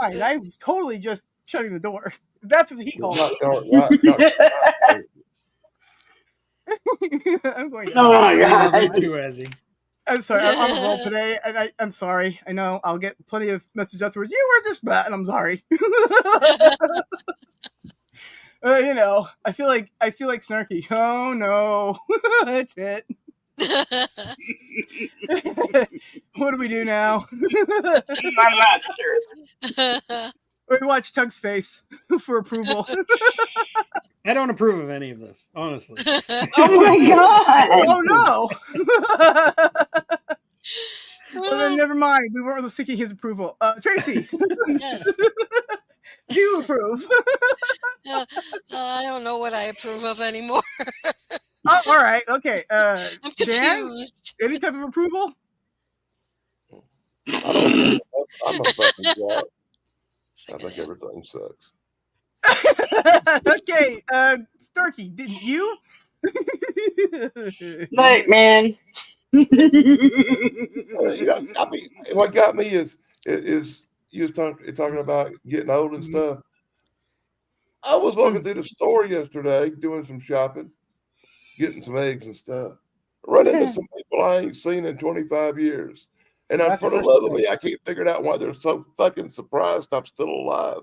I was totally just shutting the door. That's what he called Not it. dark, right? I'm going to. Oh my God. Too, Ezzy. I'm sorry. I'm on a roll today. I'm sorry. I know I'll get plenty of messages afterwards. You were just bad, and I'm sorry. You know, I feel like Snarky. Oh no, that's it. What do we do now? I'm not sure. We watch Tug's face for approval. I don't approve of any of this, honestly. Oh my God. Oh no. Well, then never mind. We weren't seeking his approval. Tracy, Yes. do you approve? I don't know what I approve of anymore. Oh, all right. Okay. I'm Dan, confused. any type of approval? I don't. I'm a fucking job. I think everything sucks. Okay. Starkey, didn't you? Look, man. I mean, what got me is you was talking about getting old and stuff. I was looking through the store yesterday, doing some shopping, getting some eggs and stuff. Run into some people I ain't seen in 25 years. And for the love of me, I can't figure out why they're so fucking surprised I'm still alive.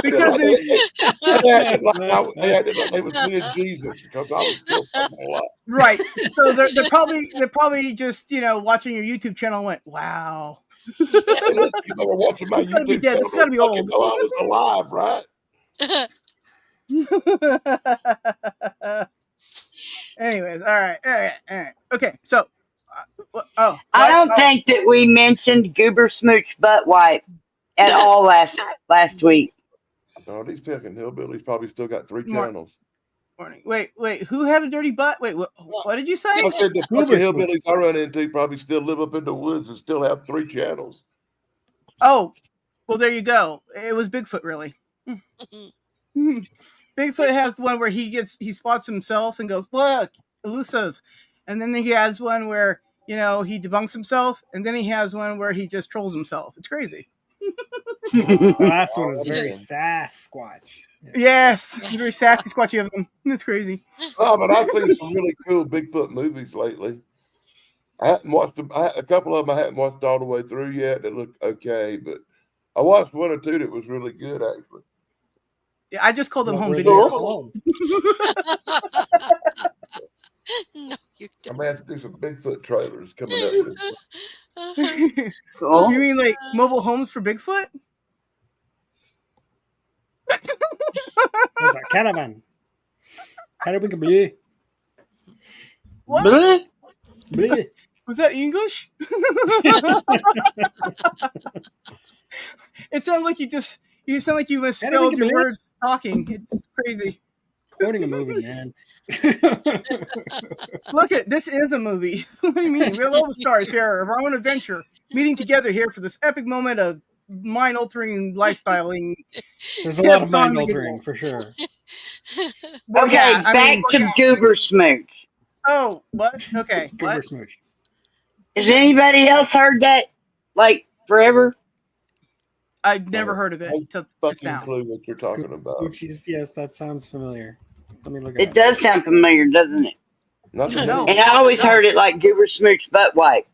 Because they acted like they was me and Jesus because I was still fucking alive. right. So they're probably just watching your YouTube channel and went, wow. People are watching my It's gotta be YouTube dead. It's gotta be channel, old. know I was alive, right? Anyways, all right. Okay, so, I don't think that we mentioned Goober Smooch butt wipe at all last week. No, these fucking hillbillies probably still got 3 channels. Morning. Wait. Who had a dirty butt? Wait, what did you say? I said the fucking hillbillies I run into probably still live up in the woods and still have 3 channels. Oh, well, there you go. It was Bigfoot, really. Bigfoot has one where he spots himself and goes, "Look, elusive," and then he has one where he debunks himself, and then he has one where he just trolls himself. It's crazy. The last one was very Sasquatch. Yes, very sassy, squatchy of them. It's crazy. Oh, but I've seen some really cool Bigfoot movies lately. I haven't watched them. A couple of them I haven't watched all the way through yet. They look okay, but I watched 1 or 2 that was really good, actually. Yeah, I just call them home What videos. No, you I'm don't. gonna have to do some Bigfoot trailers coming up. Cool. You mean like mobile homes for Bigfoot? It's a caravan. Caravan blue. What? Bleh. Blue. Was that English? It sounds like you sound like you misspelled your words talking. It's crazy. Quoting a movie, man. Look, this is a movie. What do you mean? We have all the stars here of our own adventure meeting together here for this epic moment of mind-altering lifestyling. There's a lot of mind altering for sure. Well, Okay, yeah, back to Goober Smooch. Oh, what? Okay. Goober What? Smooch. Has anybody else heard that like forever? I've never heard of it until just Fucking now. clue what you're talking about. Gucci's, yes, that sounds familiar. Let me look It up. does sound familiar, doesn't it? Not to No. me. And I always heard it like Goober Smooch butt wipe,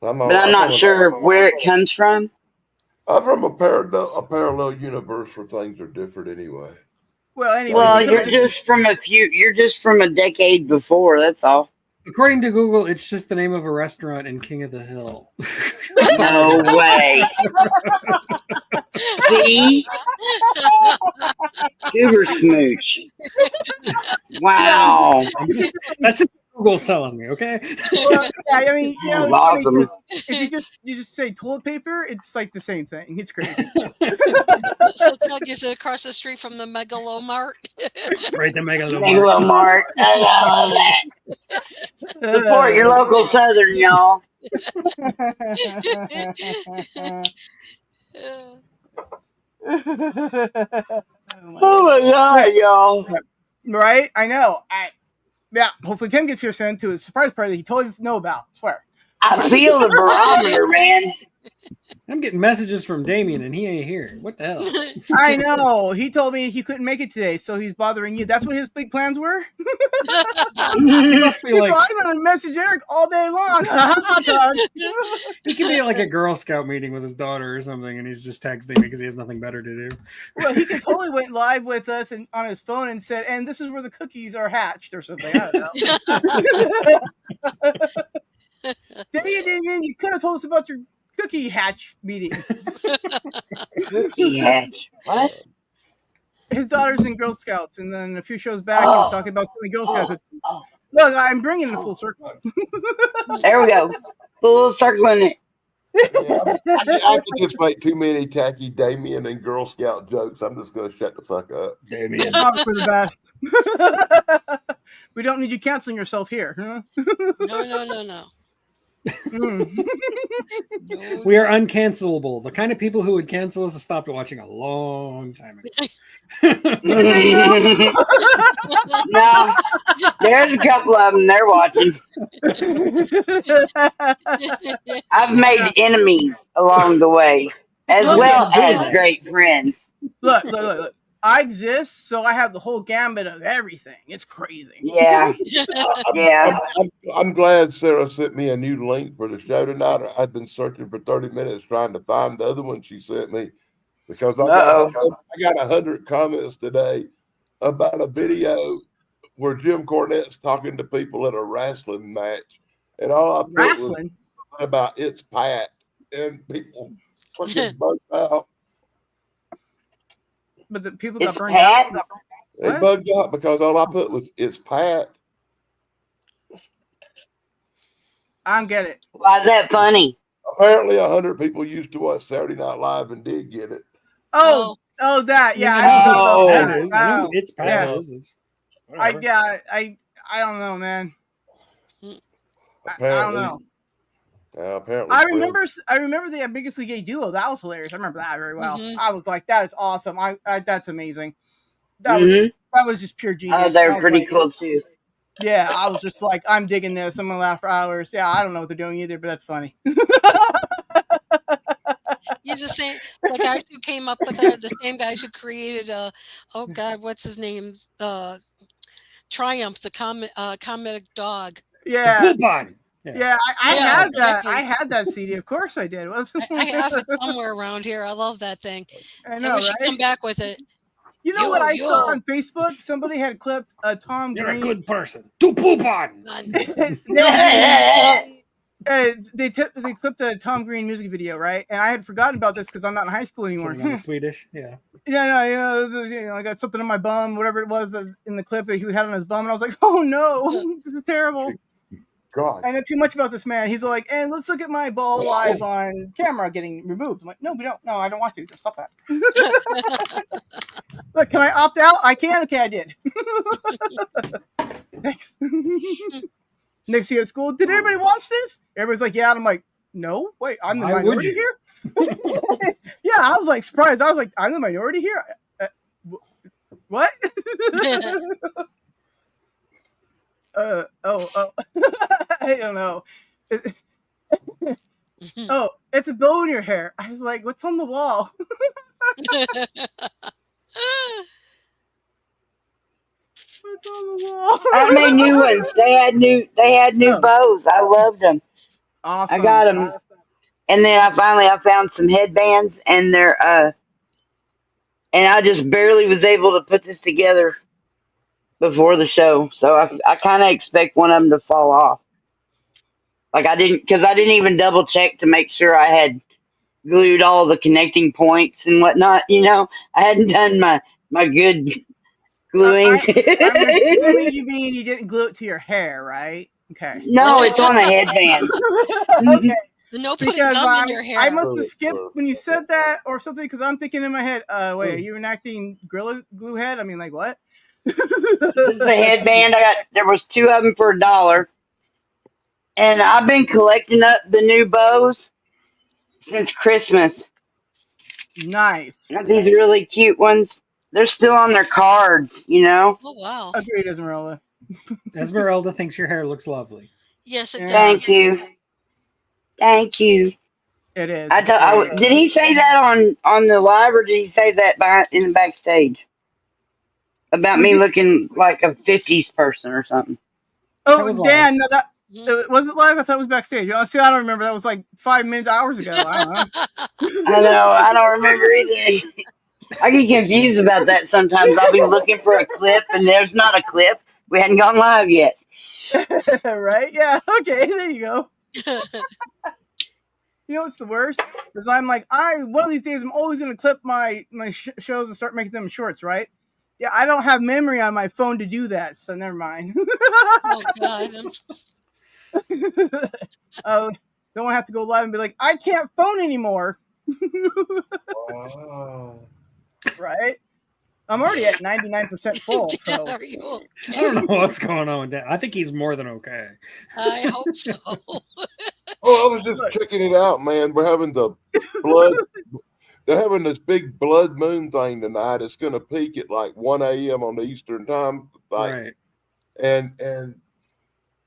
but I'm not sure where it comes from. I'm from a parallel universe where things are different anyway. Well, anyway, Well, you could you're just from a decade before. That's all. According to Google, it's just the name of a restaurant in King of the Hill. That's all. No way. See, Goober Smooch. Wow, That's just Google selling me, okay? well, yeah, I mean, you know, that's it's funny awesome. 'cause if you just say toilet paper, it's like the same thing. It's crazy. So Doug, is it across the street from the Megalomart? Right, the Megalomart. Megalomart. I love that. Support your local Southern, y'all. Oh my God, y'all. Right? I know. Yeah. Hopefully Tim gets here soon to a surprise party that he totally doesn't know about. I swear. I feel the barometer, man. I'm getting messages from Damien and he ain't here. What the hell? I know. He told me he couldn't make it today, so he's bothering you. That's what his big plans were? He must be He's like, I'm going to message Eric all day long. Todd. he could be at like a Girl Scout meeting with his daughter or something, and he's just texting me because he has nothing better to do. Well, he could totally went live with us and on his phone and said, and this is where the cookies are hatched or something. I don't know. Damien, you could have told us about your cookie hatch meeting. Cookie hatch. What? His daughter's in Girl Scouts, and then a few shows back, he was talking about some Girl Scout cookies. Look, I'm bringing it full circle. There we go. Full circle in it. Yeah, I can just make too many tacky Damien and Girl Scout jokes. I'm just going to shut the fuck up. Damien. Probably for the best. We don't need you canceling yourself here. Huh? No. We are uncancelable. The kind of people who would cancel us have stopped watching a long time ago. No, there's a couple of them. They're watching. I've made enemies along the way, as well as great friends. Look. I exist, so I have the whole gambit of everything. It's crazy. Yeah. Yeah. I'm glad Sarah sent me a new link for the show tonight. I've been searching for 30 minutes trying to find the other one she sent me because I got 100 comments today about a video where Jim Cornette's talking to people at a wrestling match, and all I put was about it's Pat, and people fucking bugged out. But the people got burned out. They bugged out because all I put was it's Pat. I don't get it. Why is that funny? Apparently, 100 people used to watch Saturday Night Live and did get it. Oh, that. Yeah, I know that. Wow. It's Pat. Yeah. I don't know, man. I don't know. Apparently, I remember the Biggest League Gay duo. That was hilarious. I remember that very well. I was like, that is awesome. That's amazing. That was just pure genius. Oh, they're pretty cool too. Yeah, I was just like, I'm digging this. I'm gonna laugh for hours. Yeah, I don't know what they're doing either, but that's funny. He's the same, the guys who came up with the same guys who created oh God, what's his name? Triumph, the comic dog. Yeah. Yeah, I had exactly. that. I had that CD. Of course, I did. I have it somewhere around here. I love that thing. I know. We should come back with it. You know what I saw on Facebook? Somebody had clipped a Tom Green. You're a good person to poop on. They clipped a Tom Green music video, right? And I had forgotten about this because I'm not in high school anymore. Swedish, yeah. Yeah, I got something on my bum, whatever it was in the clip that he had on his bum, and I was like, oh no, this is terrible. God. I know too much about this man. He's like, and let's look at my ball live on camera getting removed. I'm like, no, we don't. No, I don't want to. Just stop that. Look, can I opt out? I can. Okay, I did. Thanks. Next year at school, did everybody watch this? Everybody's like, yeah. And I'm like, no, wait, I'm the minority here. Yeah, I was like surprised. I was like, I'm the minority here. What? I don't know. Oh, it's a bow in your hair. I was like, what's on the wall? What's on the wall? I made new ones. They had new bows. I loved them. Awesome. I got them. and then I found some headbands, and and I just barely was able to put this together before the show. So I kind of expect one of them to fall off. Like because I didn't even double check to make sure I had glued all the connecting points and whatnot. I hadn't done my good gluing. I'm assuming you mean you didn't glue it to your hair, right? Okay. No, it's on a headband. Okay. No putting Because gum in your I hair. must have skipped when you said that or something because I'm thinking in my head, wait, are you enacting Gorilla Glue Head? I mean, like what? This is the headband. There was two of them for $1, and I've been collecting up the new bows since Christmas. Nice. I got these really cute ones. They're still on their cards. Oh wow. Agreed, Esmeralda. Esmeralda thinks your hair looks lovely. Yes, it Yeah. Thank does. you. Thank you. It is. It's great. Did he say that on the live, or did he say that in the backstage about We me just looking like a '50s person or something? That oh was Dan, no that Mhm. was it live? I thought it was backstage. See, I don't remember. That was like 5 minutes, hours ago. I don't know. I know. I don't remember either. I get confused about that sometimes. I'll be looking for a clip, and there's not a clip. We hadn't gone live yet. Right? Yeah. Okay. There you go. You know what's the worst? Is I'm like, one of these days I'm always gonna clip my shows and start making them shorts, right? Yeah, I don't have memory on my phone to do that, so never mind. Oh God. Oh, don't want to have to go live and be like, I can't phone anymore, Wow. right? I'm already at 99% full, so Are you I don't know okay? what's going on with Dan. I think he's more than okay. I hope so. Oh, I was just Look. checking it out, man. We're having the blood. They're having this big blood moon thing tonight. It's going to peak at like 1 a.m. on the Eastern time, Right. and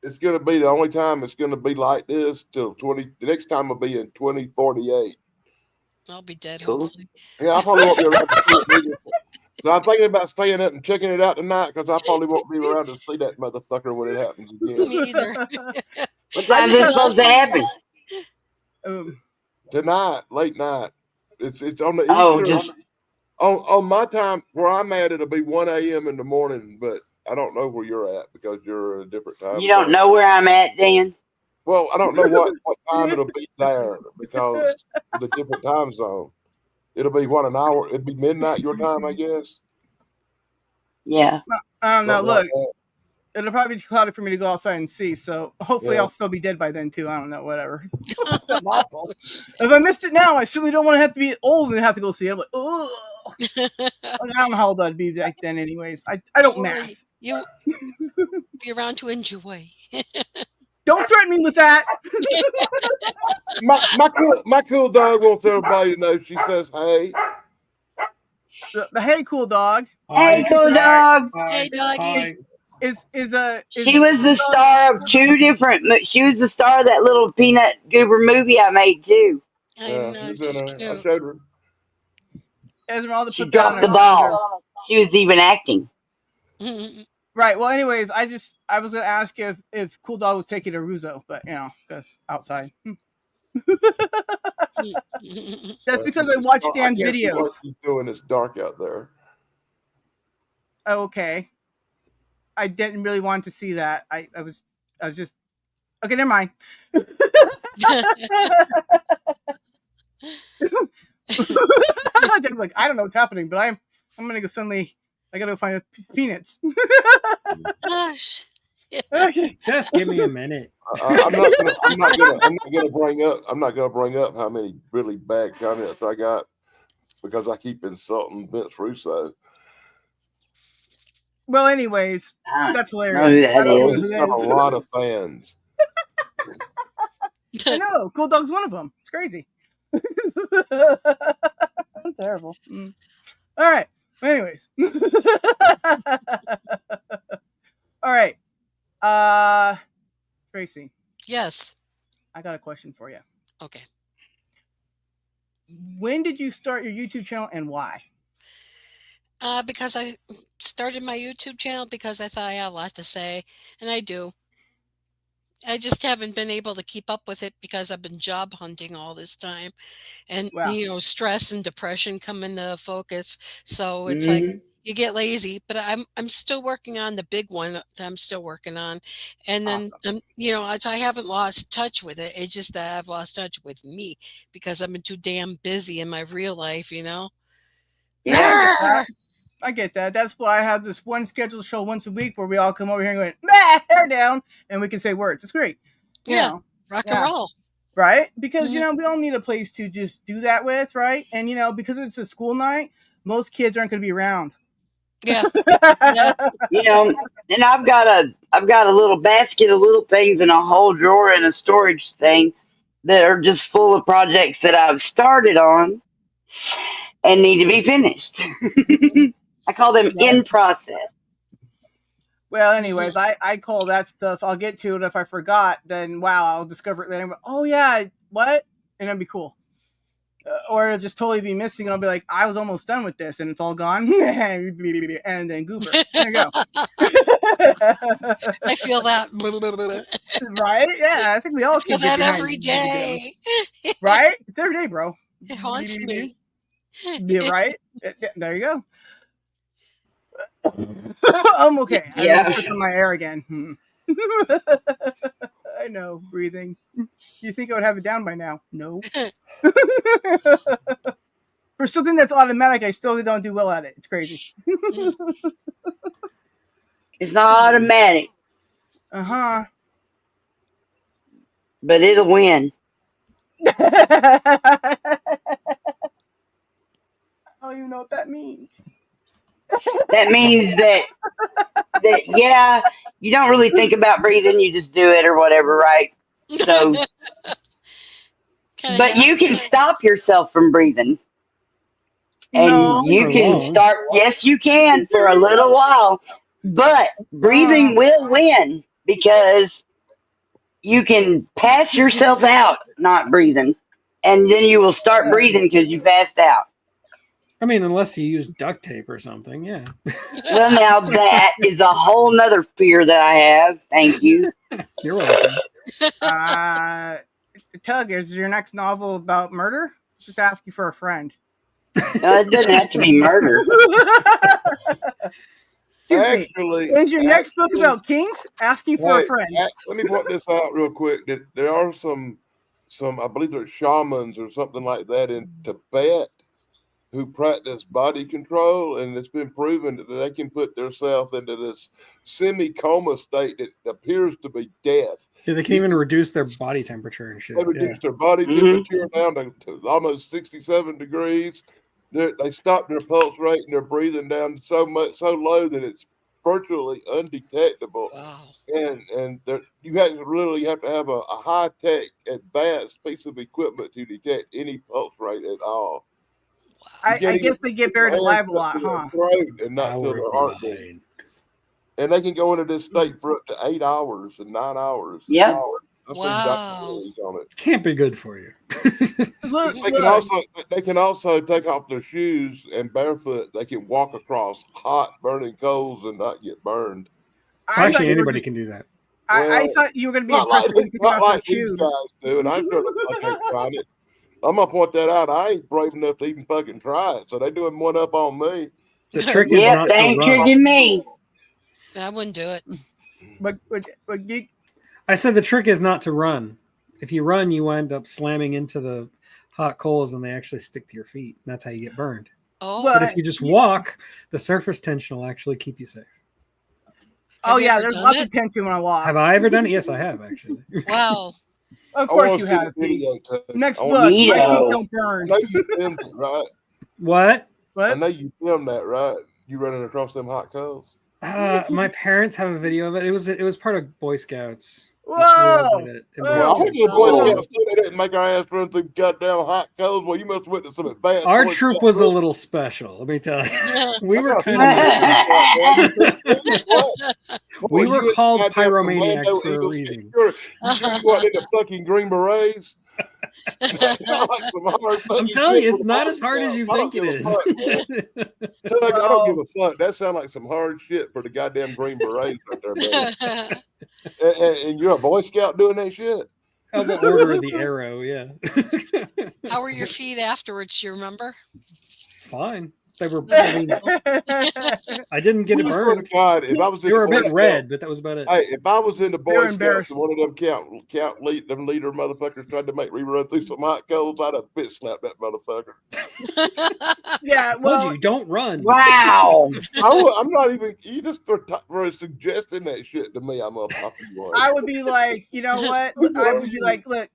it's going to be the only time it's going to be like this till 20. The next time will be in 2048. I'll be dead, Cool. hopefully. Yeah, I probably won't be around to see it either. So I'm thinking about staying up and checking it out tonight because I probably won't be around to see that motherfucker when it happens again. Me either. What time's it supposed to happen? Tonight, late night. It's on the Oh, Eastern. just On my time where I'm at, it'll be 1 a.m. in the morning, but I don't know where you're at because you're a different time you don't zone. know where I'm at, Dan. Well, I don't know what time it'll be there because of the different time zone. It'll be what, an hour? It'll be midnight your time, I guess. Yeah. I don't know. Something like Look, that. it'll probably be cloudy for me to go outside and see. So hopefully Yeah. I'll still be dead by then too. I don't know. Whatever. That's awful. If I missed it now, I certainly don't want to have to be old and have to go see it. I'm like, oh, I don't know how old I'd be back then. Anyways, I don't Or math. you be around to enjoy. Don't threaten me with that. My cool dog wants everybody to know. She says, "Hey." The hey, cool dog Hey, cool dog. Hey, doggy. is She was the star of two different. She was the star of that little peanut goober movie I made too. I Yeah, know, she's she's in there. I cute. showed her. Esmeralda She put that on dropped her the calendar. ball. She was even acting. Right. Well, anyways, I was gonna ask if Cool Dog was taking a Ruzo, but because outside. That's because I watched Dan's I can't see what videos. she's doing. It's dark out there. Oh, okay. I didn't really want to see that. I was just okay. Never mind. Dan's like, I don't know what's happening, but I'm gonna go suddenly. I gotta go find peanuts. Gosh. Okay. Just give me a minute. I'm not gonna bring up how many really bad comments I got because I keep insulting Vince Russo. Well, anyways, that's I know hilarious. who that I don't know is. who He's that got a is. lot of fans. I know. Cool Dog's one of them. It's crazy. Terrible. All right. Anyways. All right. Tracy, Yes. I got a question for you. Okay. When did you start your YouTube channel and why? Because I started my YouTube channel because I thought I had a lot to say, and I do. I just haven't been able to keep up with it because I've been job hunting all this time, and Wow. stress and depression come into focus. So it's like Mhm. you get lazy. But I'm still working on the big one that I'm still working on, and then Awesome. I haven't lost touch with it. It's just that I've lost touch with me because I've been too damn busy in my real life. Yeah, I Yeah. get that. I get that. That's why I have this one scheduled show once a week where we all come over here and go, bah, hair down, and we can say words. It's great. You Yeah, know, rock and yeah, roll. right? Because, Mhm. we all need a place to just do that with, right? And, because it's a school night, most kids aren't going to be around. Yeah, yeah. And I've got a little basket of little things in a whole drawer in a storage thing that are just full of projects that I've started on and need to be finished. I call them Right. in process. Well, Mhm. anyways, I call that stuff. I'll get to it if I forgot. Then wow, I'll discover it later. Oh yeah, what? And that'd be cool. Or it'll just totally be missing, and I'll be like, I was almost done with this, and it's all gone. And then goober. There you go. I feel that. Right? Yeah, I think we I all feel can get that behind every video. day. Right? It's every day, bro. It haunts me. Yeah, right? There you go. I'm okay. I Yeah. just took on my air again. I know, breathing. You think I would have it down by now? No. For something that's automatic, I still don't do well at it. It's crazy. Mm, It's not automatic, Uh-huh. but it'll win. I don't even know what that means. That means that yeah, you don't really think about breathing, you just do it or whatever, right? So, Kind of but have you can to. stop yourself from breathing. No. And Not you for can long. start, yes, you can for a little while, but Uh, breathing will win because you can pass yourself out not breathing, and then you will start yeah. breathing because you passed out. I mean, unless you use duct tape or something, yeah. Well, now that is a whole nother fear that I have. Thank you. You're welcome. Uh, Tug, is your next novel about murder? Just ask you for a friend. No, it doesn't have to be murder. Excuse me. Actually, Is your next book actually, about kinks? Asking for a hey, friend. let me point this out real quick. That there are some, I believe they're shamans or something like that in Tibet who practice body control, and it's been proven that they can put themselves into this semi-coma state that appears to be death. Yeah, they can even reduce their body temperature and shit. They Yeah. reduce their body Hmm. temperature down to almost 67 degrees. They stop their pulse rate and their breathing down so low that it's virtually undetectable. Wow. And you literally have to have a high tech, advanced piece of equipment to detect any pulse rate at all. I guess they get buried alive a lot, huh? And not till Power their of the heartbeat. mind. And they can go into this state for up to 8 hours and 9 hours. Yep. I've seen Wow. documentaries on it. Can't be good for you. Look, They can also take off their shoes and barefoot. They can walk across hot burning coals and not get burned. I thought Actually, you were anybody just, can do that. I Well, thought you were going to be Not like impressed when you took not off those like these shoes. guys do, and I ain't trying to I'm gonna point that out. I ain't brave enough to even fucking try it, so they doing one up on me. The trick is Yep, not they to ain't run. tricking me. I wouldn't do it. But you, I said the trick is not to run. If you run, you wind up slamming into the hot coals and they actually stick to your feet. And that's how you get burned. Oh, Well, But if you just walk, the surface tension will actually keep you safe. oh you yeah, ever there's done lots it? of tension when I walk. Have I ever done it? Yes, I have actually. Wow. Of I course want you to see the have, Pete. video. Too. Next I wanna- book, my feet Neato. don't I burn. know you filmed it, right? What? I What? know you filmed that, right? You running across them hot coals. My parents have a video of it. It was part of Boy Scouts. We all Whoa! did it in Whoa. Boy Well, I Scouts. heard the Boy Oh. Scouts too. They didn't make our ass run through goddamn hot coals. Well, you must have went to some advanced. Our Boy troop Scout was a group. little special. Let me tell you, Yeah. we were What? kind of we Boy, were you called goddamn pyromaniacs Commando for a Eagle reason. You sure you wasn't in the fucking Green Berets? That sounds like some hard I'm fucking telling you, shit it's for the not Boy as hard as Scouts. you I don't think it give a is. fuck, man. Tug, I don't give a fuck. That sounds like some hard shit for the goddamn Green Berets right there, man. And you're a Boy Scout doing that shit? Well, Order of the Arrow, yeah. How were your feet afterwards? Do you remember? Fine. They were. I mean, I didn't get it I swear to burned. God, if I was in They were the a Boy bit Scouts, red, but that was about it. hey, if I was in the Boy Scouts embarrassed. and one of them them leader motherfuckers tried to make me run through some hot coals, I'd have bitch slapped that motherfucker. Yeah, Told well, you, don't run. Wow. I'm not even. You just for suggesting that shit to me. I'm a puppy one. I would be like, you know what? I would be like, look,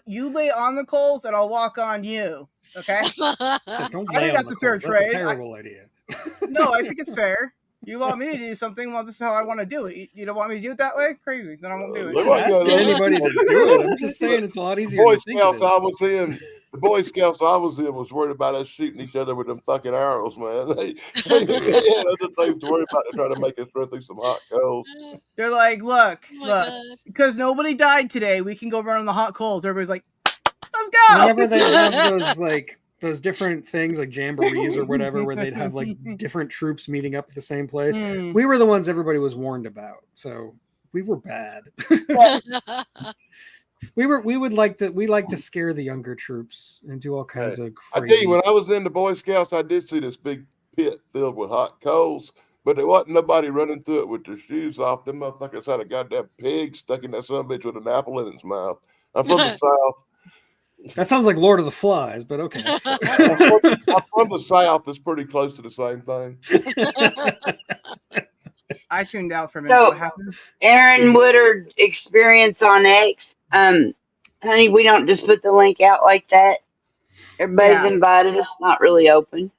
you lay on the coals and I'll walk on you. Okay? Don't I lay think on that's the a fair coals. That's a trade. terrible idea. No, I think it's fair. You want me to do something? Well, this is how I want to do it. You don't want me to do it that way? Crazy. Then I won't do I'm Look it. not like asking that. anybody to do it. I'm just saying it's a lot easier Boy than think it Scouts I is. was in. The Boy Scouts I was in was worried about us shooting each other with them fucking arrows, man. They had other things to worry about to try to make us run through some hot coals. They're like, look, Oh my look, God. because nobody died today, we can go run on the hot coals. Everybody's like, let's go. Whenever they have those different things like jamborees or whatever, where they'd have like different troops meeting up at the same place, we were the ones everybody was warned about. So we were bad. we like to scare the younger troops and do all kinds of I crazy. tell you, when I was in the Boy Scouts, I did see this big pit filled with hot coals, but there wasn't nobody running through it with their shoes off. Them motherfuckers had a goddamn pig stuck in that son of a bitch with an apple in its mouth. I'm from the South. That sounds like Lord of the Flies, but okay. I'm from the South. It's pretty close to the same thing. I tuned out for a minute. So, What happened? Aaron Woodard experience on X. Honey, we don't just put the link out like that. Everybody's Yeah. invited. It's not really open.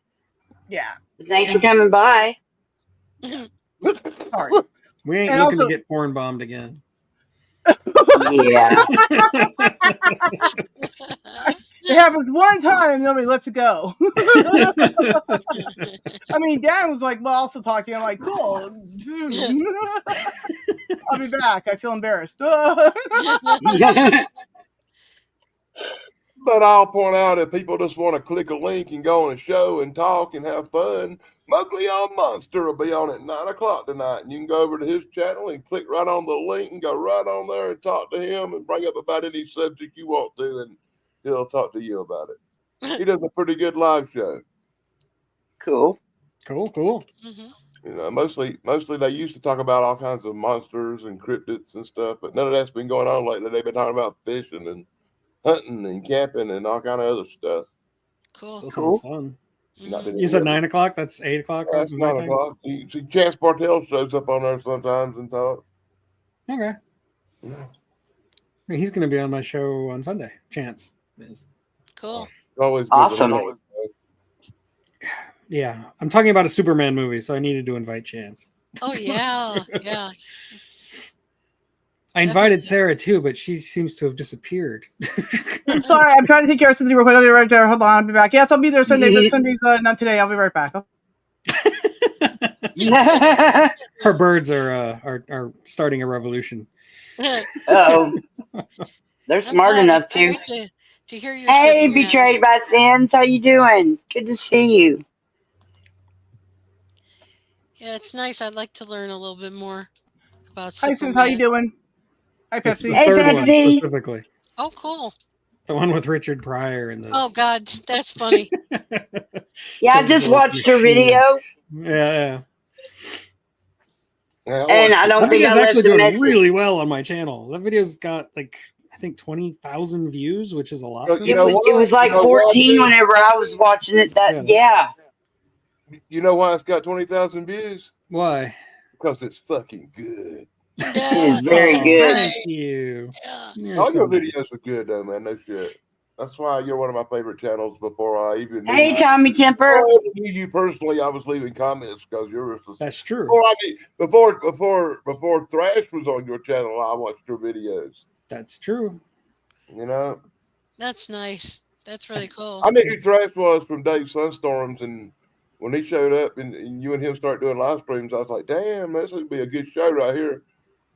Yeah. Thanks for coming by. Sorry. We ain't And looking also- to get porn bombed again. Yeah. It happens one time and nobody lets it go. I mean, Dan was like, well, I'll also talk to you. I'm like, cool. I'll be back. I feel embarrassed. But I'll point out if people just want to click a link and go on a show and talk and have fun, Mugly on Monster will be on at 9 o'clock tonight. And you can go over to his channel and click right on the link and go right on there and talk to him and bring up about any subject you want to, and he'll talk to you about it. He does a pretty good live show. Cool. Cool. You know, mostly they used to talk about all kinds of monsters and cryptids and stuff, but none of that's been going on lately. They've been talking about fishing and hunting and camping and all kind of other stuff. Cool. Still Cool. sounds fun. Not that You said 9 o'clock? That's 8 o'clock? That's my 9 time? o'clock. You see, Chance Bartel shows up on there sometimes and talks. Okay. Yeah. He's going to be on my show on Sunday. Chance is. Cool. Always good Awesome. with him. Yeah. I'm talking about a Superman movie, so I needed to invite Chance. Oh yeah. Yeah. I invited Sarah too, but she seems to have disappeared. I'm sorry. I'm trying to take care of something real quick. I'll be right there. Hold on. I'll be back. Yes, I'll be there Sunday, but Sunday's not today. I'll be right back. Her birds are starting a revolution. Oh, they're smart glad. enough I can't to. wait to hear your Hey, Superman. Betrayed by Sins, how you doing? Good to see you. Yeah, it's nice. I'd like to learn a little bit more about Hi, Superman. Sis. How you doing? Hi, It's the Pepsi. Hey, third one Betsy. specifically. Oh, cool. The one with Richard Pryor and the. Oh God, that's funny. Yeah, I just watched her video, Yeah. Yeah, and I don't That think video's I left actually a doing message. really well on my channel. That video's got like I think 20,000 views, which is a lot. You for It me. know was, what? it was like You know what, 14 dude? whenever I was watching it. Yeah. You know why it's got 20,000 views? Why? Because it's fucking good. It Yeah. is very Oh, good. Thank you. Yeah. You're All so your nice. videos are good, though, man. No shit. That's why you're one of my favorite channels. Before I even knew Hey, you. Tommy Temper. Before I ever knew you personally, I was leaving comments because yours was. That's true. Before Thrash was on your channel, I watched your videos. That's true. You know, That's nice. That's really cool. I knew who Thrash was from Dave Sunstorms, and when he showed up and you and him started doing live streams, I was like, damn, this would be a good show right here.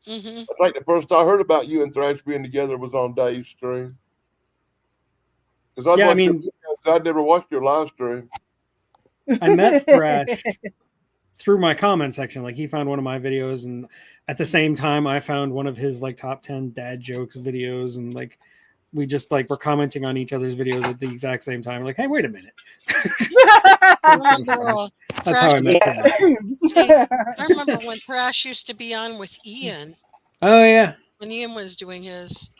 Mm-hmm. I think the first I heard about you and Thrash being together was on Dave's stream. Because Yeah, I mean, I'd never watched your live stream. I met Thrash through my comment section. Like he found one of my videos, and at the same time, I found one of his like top 10 dad jokes videos, and like we just like were commenting on each other's videos at the exact same time. Like, hey, wait a minute. I remember That's how I met Thrash. See, I remember when Thrash used to be on with Ian. Oh yeah, When Ian was doing his.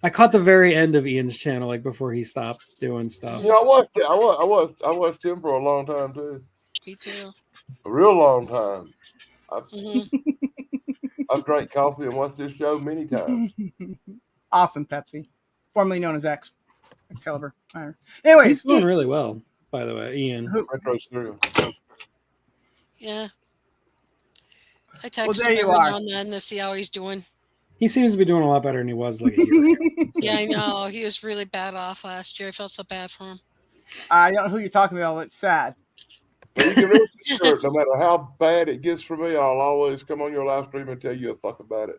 I caught the very end of Ian's channel, like before he stopped doing stuff. Yeah, I watched it. I watched him for a long time too. Me too. A real long time. Mm-hmm. I've drank coffee and watched this show many times. Awesome Pepsi, formerly known as Excalibur. Anyways, He's doing really well, by the way, Ian. Retro cereal. Yeah. I text there him you every are. now and then to see how he's doing. He seems to be doing a lot better than he was like a year ago. Yeah, I know. He was really bad off last year. I felt so bad for him. I don't know who you're talking about, but it's sad. But you can rest assured, no matter how bad it gets for me, I'll always come on your live stream and tell you a fuck about it.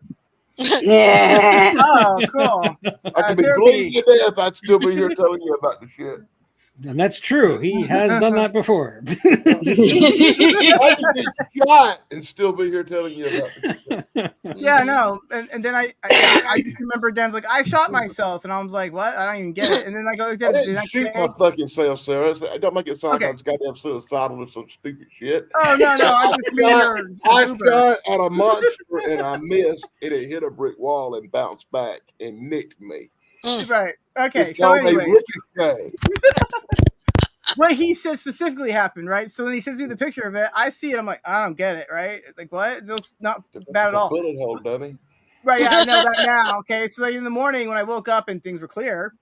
Yeah. Oh, cool. I can be therapy. bleeding to death. I'd still be here telling you about the shit. And that's true. He has done that before. I can get shot and still be here telling you about the shit. Yeah, no. And then I just remember Dan's like, I shot myself. And I was like, what? I don't even get it. And then I go, I didn't shoot my fucking self, Sarah. I don't make it sound like I was goddamn suicidal or some stupid shit. Oh, no. I just mean I shot at a monster and I missed, and it hit a brick wall and bounced back and nicked me. Right. Okay. It's So called a anyways, ricochet. what he said specifically happened, right? So when he sends me the picture of it, I see it. I'm like, I don't get it, right? Like, what? It looks not bad at all. Bullet hole, dummy. Right, yeah, I know that now. Okay, so like in the morning when I woke up and things were clear,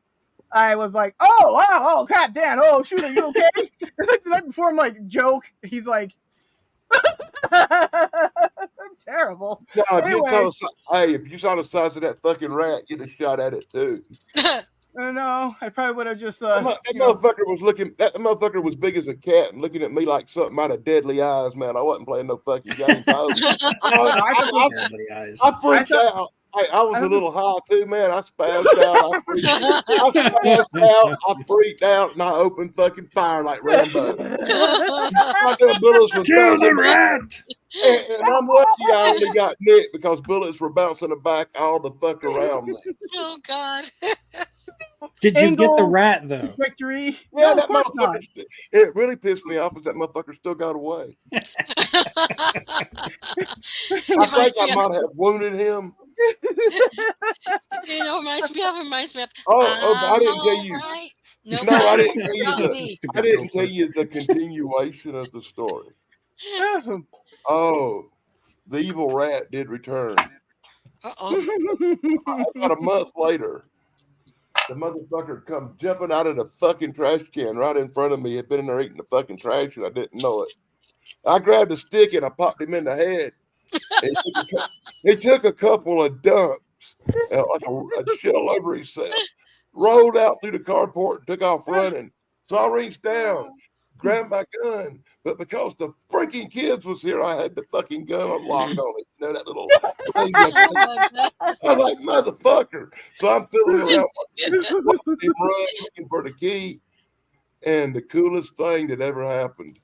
I was like, oh, wow, oh, God, Dan, oh, shoot, are you okay? Like the night before, I'm like, joke. He's like, I'm terrible. No, Anyways. if you saw the size of that fucking rat, you'd have shot at it too. No, I probably would have just. That motherfucker was big as a cat and looking at me like something out of Deadly Eyes, man. I wasn't playing no fucking game. I freaked out. I was a little high too, man. I spazzed out. I freaked out, and I opened fucking fire like Rambo. Kill the rat! And I'm lucky I only got nicked because bullets were bouncing back all the fuck around me. Oh, God. Did you get the rat, though? Victory? Yeah, No, that of course not. motherfucker. It really pissed me off, but that motherfucker still got away. I think I might have wounded him. You know, reminds me of. I didn't tell you. Right. No, I didn't tell you Not the. me. I didn't tell you the continuation of the story. Oh, the evil rat did return. Uh-oh. About a month later, the motherfucker come jumping out of the fucking trash can right in front of me. Had been in there eating the fucking trash and I didn't know it. I grabbed a stick and I popped him in the head. He took a couple of dumps, like a shit all over himself, rolled out through the carport and took off running. So I reached down, grabbed my gun, but because the freaking kids was here, I had the fucking gun unlocked on it. You know, that little thing. I was like, motherfucker. So I'm fiddling around looking for the key. And the coolest thing that ever happened.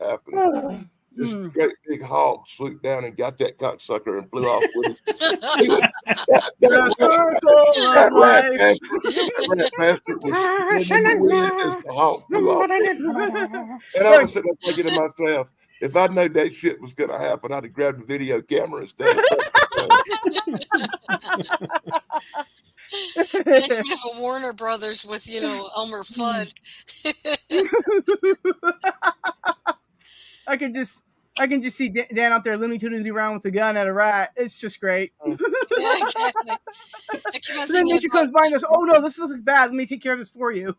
This great big hawk swooped down and got that cocksucker and flew off with it. That rat bastard was spinning the wind as the hawk flew off. And I was sitting there thinking to myself, if I'd known that shit was going to happen, I'd have grabbed a video camera instead of Makes me have a Warner Brothers with, Elmer Fudd. I can just see Dan out there Looney Tunes around with a gun at a rat. It's just great. Yeah, exactly. And then nature comes by and goes, "Oh no, this looks bad. Let me take care of this for you."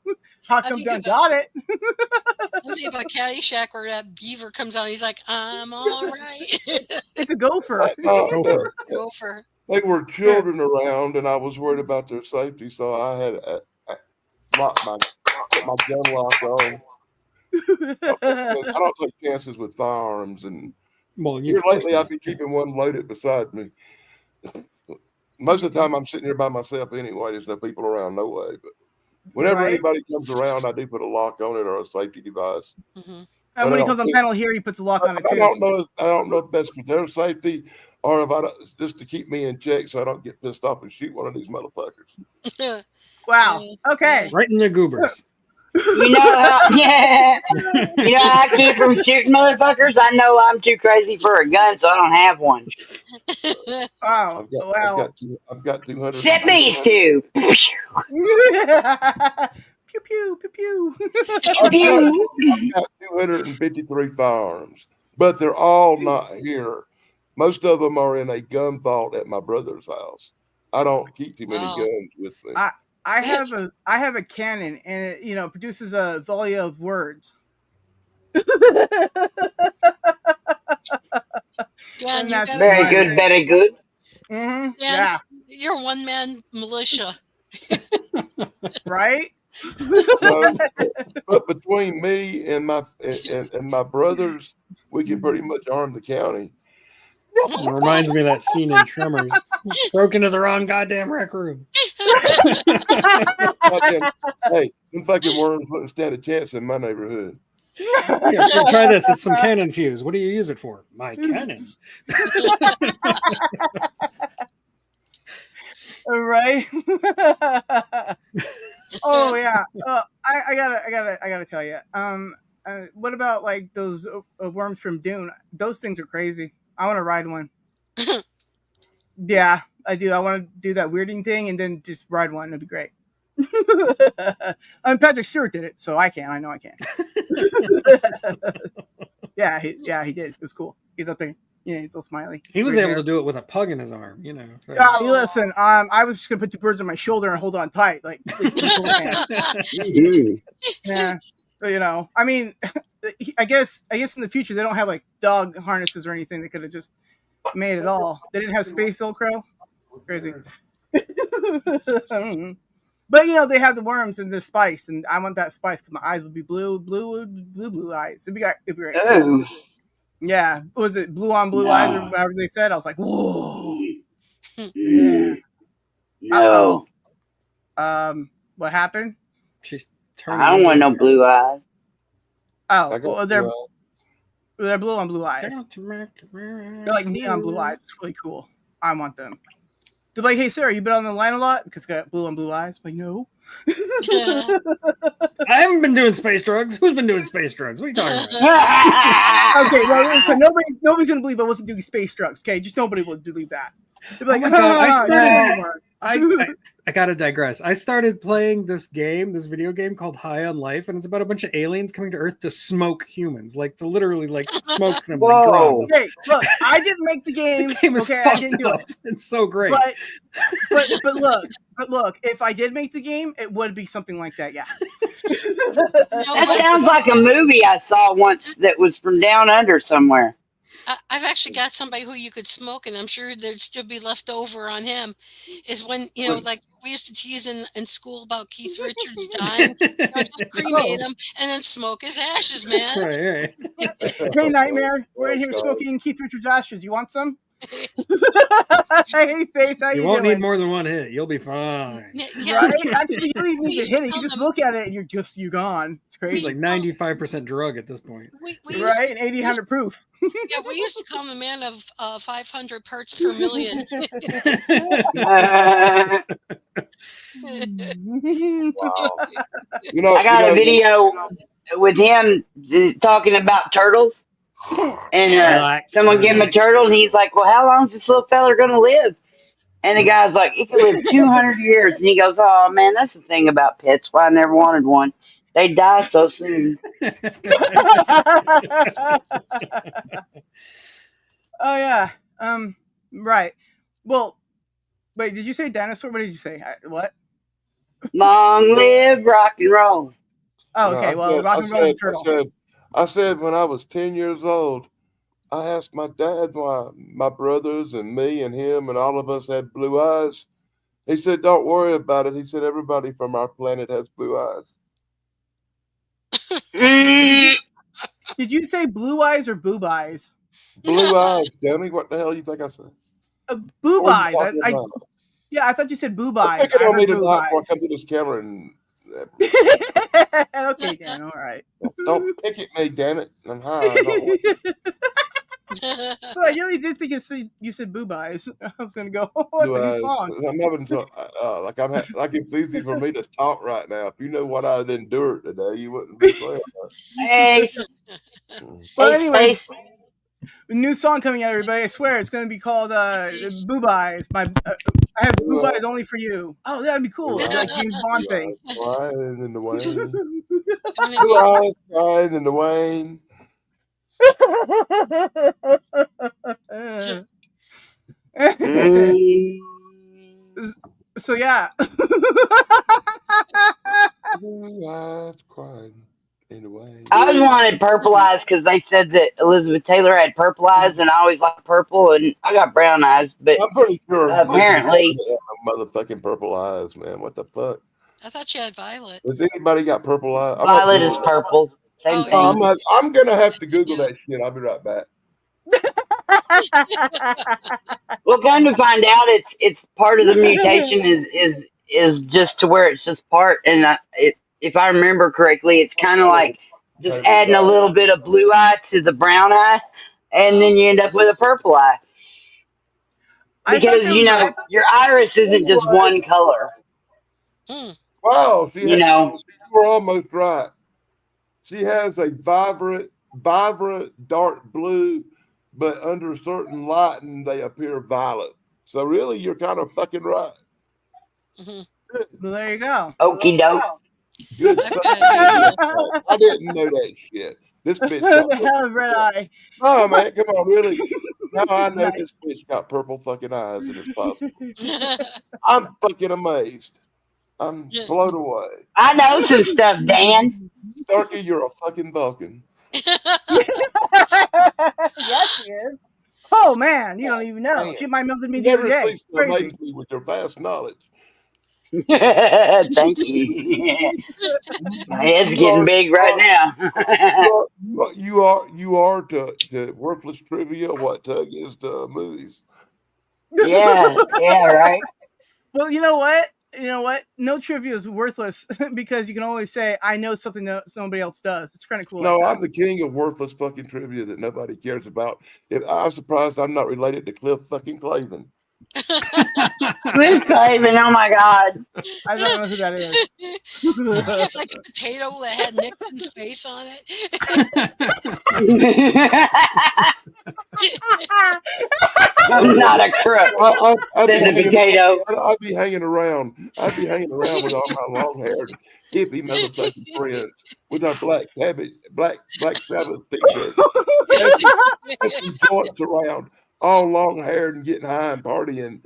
Hawk comes down, got it. I'm thinking about Caddyshack where that beaver comes out. He's like, "I'm all right." It's a gopher. Gopher. They were children around, and I was worried about their safety, so I had locked my gun lock on. I don't take chances with firearms, and here lately I've been keeping one loaded beside me. Most of the time I'm sitting here by myself anyway. There's no people around, no way. But Whenever Right. anybody comes around, I do put a lock on it or a safety device. Mhm. And But when I he comes don't on think- panel here, he puts a lock on it I too. don't know. I don't know if that's for their safety or if I don't, just to keep me in check so I don't get pissed off and shoot one of these motherfuckers. Wow. Yeah. Okay. Right in the goobers. You know how? Yeah. You know how I keep from shooting motherfuckers? I know I'm too crazy for a gun, so I don't have one. Wow. I've got 200. Except these two. Pew pew pew pew. I've got 253 firearms, but they're all not here. Most of them are in a gun vault at my brother's house. I don't keep too many Wow. guns with me. I have a cannon, and it produces a volley of words. Dan, And you that's got Very why- good, very good. Mhm. Dan, Yeah. you're one man militia. Right. But between me and my brothers, we can pretty much arm the county. It reminds me of that scene in Tremors. Broke into the wrong goddamn rec room. Hey, them fucking worms wouldn't stand a chance in my neighborhood. Here, try this. It's some cannon fuse. What do you use it for? My cannon. Right. Oh yeah. I gotta tell you. What about like those worms from Dune? Those things are crazy. I want to ride one. Yeah, I do. I want to do that weirding thing and then just ride one. That'd be great. Patrick Stewart did it, so I can. I know I can. Yeah, he did. It was cool. He's up there. Yeah, he's so smiley. He was Great able hair. to do it with a pug in his arm, you know. So. Listen, I was just gonna put 2 birds on my shoulder and hold on tight, like. Yeah, but, I mean, I guess in the future they don't have like dog harnesses or anything. They could have just made it all. They didn't have space Velcro. Crazy. But they have the worms and the spice, and I want that spice because my eyes would be blue eyes. It'd be great. Oh. Yeah, what was it blue on blue No. eyes or whatever they said? I was like, whoa. Yeah. No. What happened? She's turning. I don't want no blue eyes. Oh, I got well, they're blue on blue eyes. They're like neon blue eyes. It's really cool. I want them. They're like, hey, Sarah, you been on the line a lot? Because I got blue on blue eyes. I'm like, no. I haven't been doing space drugs. Who's been doing space drugs? What are you talking about? Okay, well, so nobody's gonna believe I wasn't doing space drugs. Okay, just nobody will believe that. They'll be like, Oh my God, I gotta digress. I started playing this video game called High on Life, and it's about a bunch of aliens coming to Earth to smoke humans, like to literally like smoke them like Whoa. drugs. Hey, look, I didn't make the game. The game is okay, I fucked didn't do up. it. It's so great. But look, if I did make the game, it would be something like that. Yeah. That sounds like a movie I saw once that was from down under somewhere. I've actually got somebody who you could smoke, and I'm sure there'd still be left over on him. Is when like we used to tease in school about Keith Richards dying, just cremate him and then smoke his ashes, man. Right. Hey, Nightmare, we're in here smoking Keith Richards ashes. You want some? Hey, Face, how you won't doing? need more than one hit. You'll be fine. Yeah. Right? Actually, you don't even need We to hit it. You used to just call look at it and you're gone. It's It's crazy. like 95% drug at this point. We used Right? And 800 proof. we used to call him a man of 500 parts per million. Wow. I got a video with him talking about turtles. And someone gave him a turtle, and he's like, well, how long is this little feller going to live? And the guy's like, he could live 200 years. And he goes, oh, man, that's the thing about pets. Why I never wanted one. They die so soon. Oh, yeah. Right. Well, wait, did you say dinosaur? What did you say? What? Long live rock and roll. Oh, okay. Well, rock and roll is a turtle. I said when I was 10 years old, I asked my dad why my brothers and me and him and all of us had blue eyes. He said, don't worry about it. He said, everybody from our planet has blue eyes. Did you say blue eyes or boob eyes? Blue eyes, dummy. What the hell you think I said? Boob What are eyes. you talking about? Yeah, I thought you said boob I eyes. think I don't heard need to boob knock eyes. before I come to this camera and Okay, Dan. All right. Don't pick at me, damn it. I'm high. I don't want Well, I really did think you said boob eyes. I was gonna go. What's a new song? I'm having like it's easy for me to talk right now. If you know what I endured today, you wouldn't be saying Hey, Well, hey, anyways, Stace. a new song coming out, everybody. I swear it's gonna be called "Boob Eyes." I have boob eyes only for you. Oh, that'd be cool. It'd be like James Bond thing. Crying in the Wayne. Gonna Blue be- eyes crying in the Wayne. Mm. So yeah. Blue eyes crying in the Wayne. I always wanted purple eyes because they said that Elizabeth Taylor had purple eyes, and I always liked purple, and I got brown eyes. But I'm pretty sure apparently, motherfucking purple eyes, man. What the fuck? I thought you had violet. Does anybody got purple eyes? violet is purple. Same Oh, thing. I'm gonna have to Google that shit. I'll be right back. Well, come to find out, it's part of the mutation is just to where it's just part, and if I remember correctly, it's kind of like just adding a little bit of blue eye to the brown eye, and then you end up with a purple eye. I thought Because there was your iris isn't just one color. Hmm. Wow, You know, you were almost right. She has a vibrant dark blue, but under certain lighting they appear violet. So really, you're kind of fucking right. Mhm. Well, there you go. okie doke. Good. I've got I didn't know that shit. This bitch The got hell of red eye. Oh man, come on, really? Now I know Nice. this bitch got purple fucking eyes and it's possible. it. I'm fucking amazed. I'm Yeah. blown away. I know some stuff, Dan. Starkey, you're a fucking Vulcan. Yes, she is. Oh man, you don't even know. Man. She might melted me You the other never day. cease to Crazy. amaze me with your vast knowledge. Thank you. My head's getting big right now. You are to worthless trivia what Tug is to movies. yeah, right. Well, you know what? You know what? No trivia is worthless because you can always say, "I know something that somebody else does." It's kind of cool. No, like I'm the king of worthless fucking trivia that nobody cares about. I'm surprised I'm not related to Cliff fucking Clavin. Cliff Clavin, oh my God. I don't know who that is. Did he have like a potato that had Nixon's face on it? I'm not a crook. Says a potato. I'd be hanging around. I'd be hanging around with all my long-haired hippie motherfucking friends with our Black Sabbath t-shirts, passing joints around, all long-haired and getting high and partying.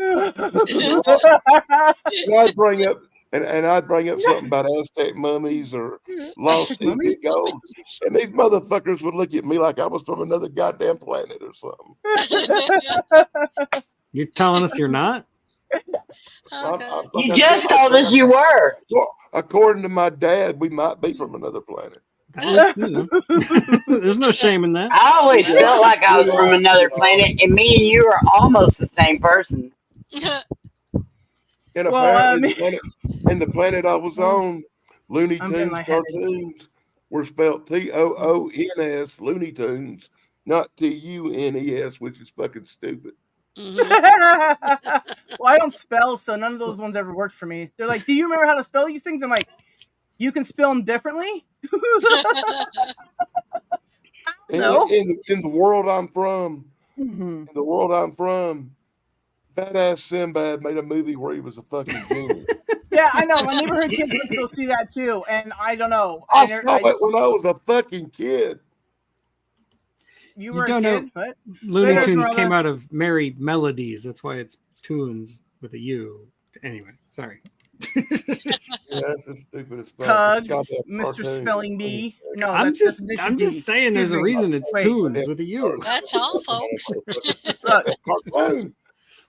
And I'd bring up something about Aztec mummies or lost Egypt gold, and these motherfuckers would look at me like I was from another goddamn planet or something. You're telling us you're not? Okay. You just told us you were. According to my dad, we might be from another planet. That is, there's no shame in that. I always felt like I was from another planet, and me and you are almost the same person. And apparently, the planet I was on, Looney Tunes cartoons were spelled Toons, Looney Tunes, not Tunes, which is fucking stupid. Well, I don't spell, so none of those ones ever worked for me. They're like, "Do you remember how to spell these things?" I'm like, "You can spell them differently." No. In the world I'm from, that ass Sinbad made a movie where he was a fucking genius. Yeah, I know. My neighborhood kids went to go see that too, and I don't know. I saw it when I was a fucking kid. You were You a don't kid? know. What? Looney Later, Tunes Esmeralda. came out of Merry Melodies. That's why it's tunes with a U. Anyway, sorry. Yeah, that's the stupidest Tug, fuck. Mr. Spelling Bee. No, I'm that's just definition I'm just B. saying there's a Excuse me. reason it's Wait. tunes with a U. That's all, folks. Cartoon.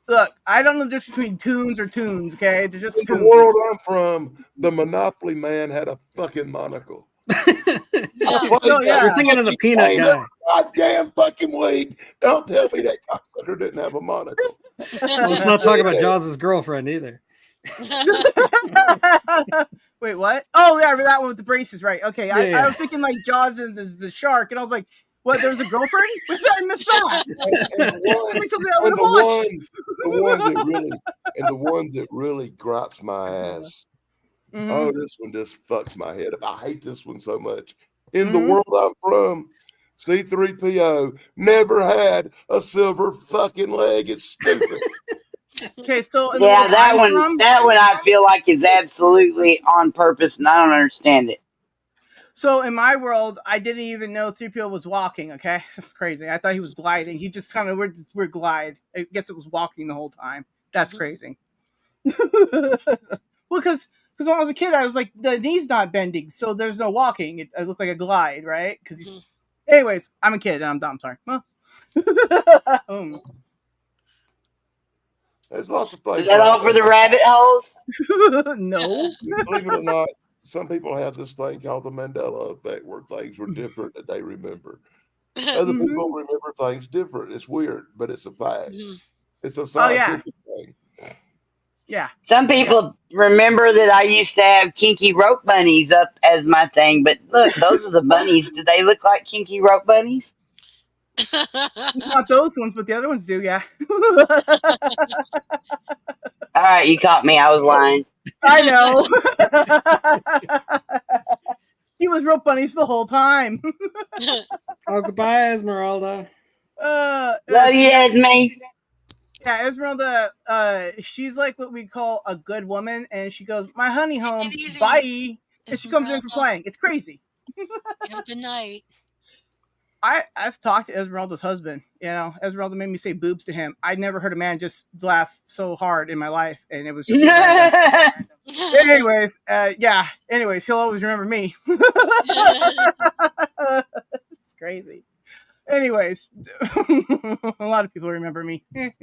Look, I don't know the difference between tunes or tunes, okay? They're just In the tunes. world I'm from, the Monopoly man had a fucking monocle. So, yeah. You're thinking of the peanut guy. Goddamn fucking week. Don't tell me that cocksucker didn't have a monocle. Well, let's not talk about Jaws' girlfriend either. Wait, what? Oh, yeah, that one with the braces, right? Okay, I Yeah. was thinking like Jaws and the shark, and I was like, what? There was a girlfriend? I missed that. Like something I would have watched. The ones that really gripes my ass. Oh, this one just fucks my head up. I hate this one so much. In the world I'm from, C3PO never had a silver fucking leg. It's stupid. Okay, so in Yeah, the world I'm from, that one I feel like is absolutely on purpose, and I don't understand it. so in my world, I didn't even know 3PO was walking. Okay, that's crazy. I thought he was gliding. He just kind of weird glide. I guess it was walking the whole time. That's crazy. Well, because when I was a kid, I was like, the knee's not bending, so there's no walking. It looked like a glide, right? Because he's. Anyways, I'm a kid and I'm dumb. Sorry. Well. There's lots of things. Is that all for the rabbit holes? No. Believe it or not, some people have this thing called the Mandela effect, where things were different that they remember. Other people remember things different. It's weird, but it's a fact. It's a scientific thing. Yeah. Some people remember that I used to have kinky rope bunnies up as my thing, but look, those are the bunnies. Do they look like kinky rope bunnies? Not those ones, but the other ones do, yeah. All right, you caught me. I was lying. I know. He was rope bunnies the whole time. Oh, goodbye, Esmeralda. Love you, Esme. Yeah, Esmeralda, she's like what we call a good woman, and she goes, my honey home, bye. And she comes in for playing. It's crazy. Have a good night. I've talked to Esmeralda's husband. You know, Esmeralda made me say boobs to him. I never heard a man just laugh so hard in my life, and it was just so random. Anyways, yeah. Anyways, he'll always remember me. It's crazy. Anyways, a lot of people remember me. I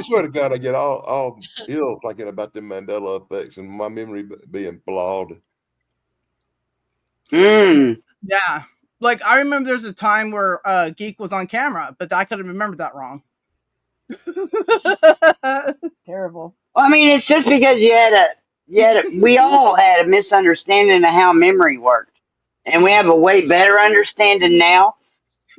swear to God, I get all ill thinking about the Mandela effects and my memory being flawed. Yeah. Like, I remember there's a time where Geek was on camera, but I could have remembered that wrong. Terrible. Well, I mean, it's just because we all had a misunderstanding of how memory worked, and we have a way better understanding now.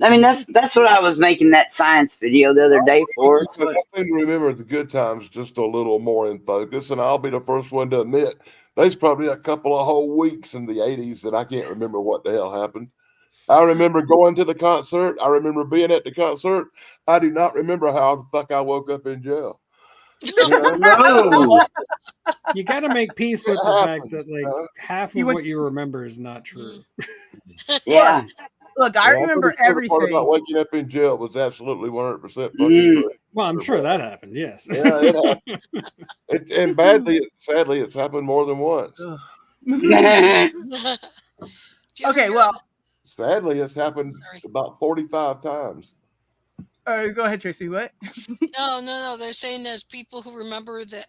I mean, that's what I was making that science video the other day for. I seem to remember the good times just a little more in focus, and I'll be the first one to admit there's probably a couple of whole weeks in the 80s that I can't remember what the hell happened. I remember going to the concert. I remember being at the concert. I do not remember how the fuck I woke up in jail. No. You got to make peace with the fact that like half of what you remember is not true. Yeah. Look, I remember everything. The part about waking up in jail was absolutely 100% fucking true. Well, I'm sure that happened. Yes. Yeah, it happened. And badly, sadly, it's happened more than once. Okay, well. Sadly, it's happened about 45 times. Go ahead, Tracy. What? No. They're saying there's people who remember the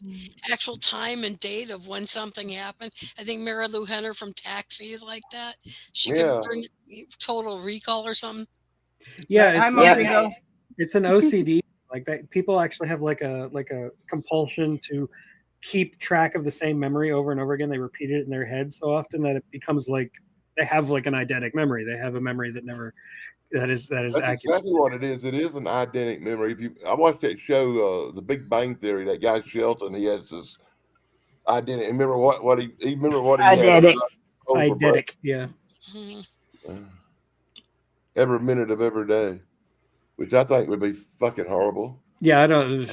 actual time and date of when something happened. I think Mary Lou Henner from Taxi is like that. She could bring total recall or something. Yeah, it's an OCD. Like that, people actually have like a compulsion to keep track of the same memory over and over again. They repeat it in their head so often that it becomes like they have like an eidetic memory. They have a memory that never. That is That's accurate. exactly what it is. It is an eidetic memory. I watched that show, The Big Bang Theory. That guy Shelton, he has this eidetic. Remember what he remember what he eidetic. had. Eidetic, yeah. Every minute of every day, which I think would be fucking horrible. Yeah, I don't.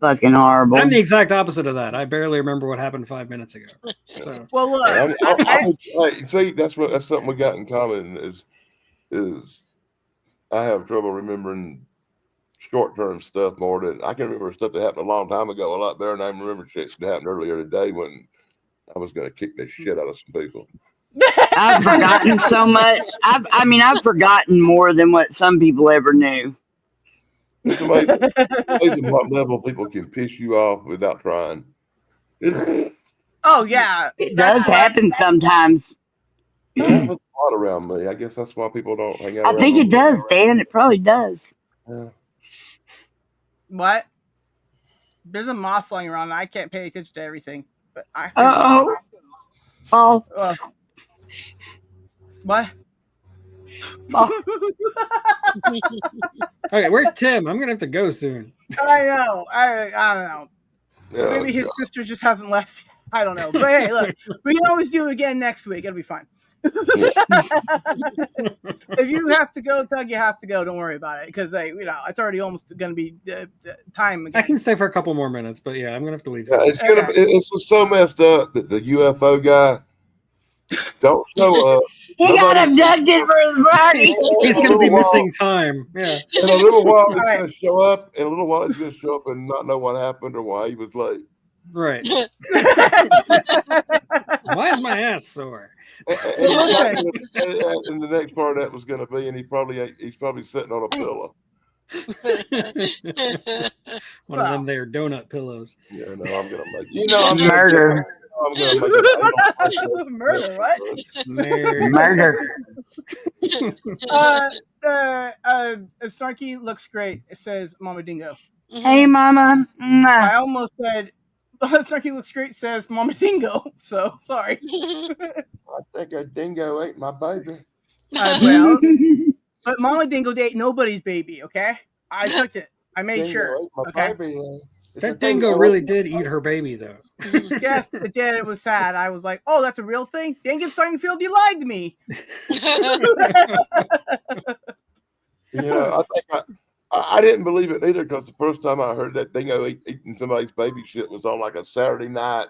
Fucking horrible. I'm the exact opposite of that. I barely remember what happened 5 minutes ago. So. Well, look. See, that's something we got in common is I have trouble remembering short-term stuff more than I can remember stuff that happened a long time ago a lot better than I remember shit that happened earlier today when I was going to kick the shit out of some people. I've forgotten so much. I've forgotten more than what some people ever knew. It's amazing what level people can piss you off without trying. Oh, yeah. It does happen sometimes. It happens a lot around me. I guess that's why people don't hang out. I think it does, Dan. It probably does. Yeah. What? There's a moth flying around and I can't pay attention to everything. But I say Oh. Oh. what? Oh. Okay, where's Tim? I'm gonna have to go soon. I know. I don't know. Yeah, Maybe his sister just hasn't left. I don't know. But hey, look, we can always do it again next week. It'll be fine. If you have to go, Tug, you have to go. Don't worry about it because it's already almost going to be time again. I can stay for a couple more minutes, but yeah, I'm gonna have to leave. yeah, it's just so messed up that the UFO guy don't show up. He got abducted for his party. He's gonna be missing time. Yeah. In a little while, he's Right. going to show up. In a little while, he's going to show up and not know what happened or why he was late. Right. Why is my ass sore? And the next part of that was going to be, and he's probably sitting on a pillow. One of them there donut pillows. Yeah, no, I'm going to make I'm Murder. I'm going to make it. Murder, what? Murder. Snarky looks great. It says Mama Dingo. Hey, Mama. I almost said Snarky looks great. Says Mama Dingo. So sorry. I think a dingo ate my baby. Well, but Mama Dingo ate nobody's baby. Okay, I took it. I made Dingo sure. ate my Okay. baby. That dingo really did eat her baby, though. Yes, it did. It was sad. I was like, "Oh, that's a real thing." Dang it, Seinfeld, you lied to me. I think I didn't believe it either because the first time I heard that dingo eating somebody's baby shit was on like a Saturday night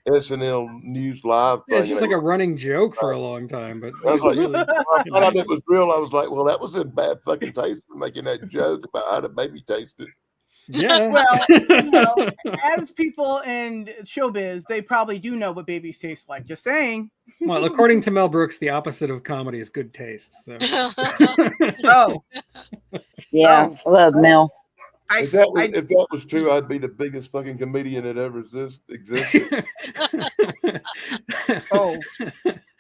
SNL News Live thing. Yeah, it's just like a running joke for a long time, but I was like, really, I thought it was real. I was like, well, that was in bad fucking taste for making that joke about how the baby tasted. yeah. Well, as people in showbiz, they probably do know what babies taste like. Just saying. Well, according to Mel Brooks, the opposite of comedy is good taste. So. Oh, Yeah, I love Mel. If that was true, I'd be the biggest fucking comedian that ever existed. oh.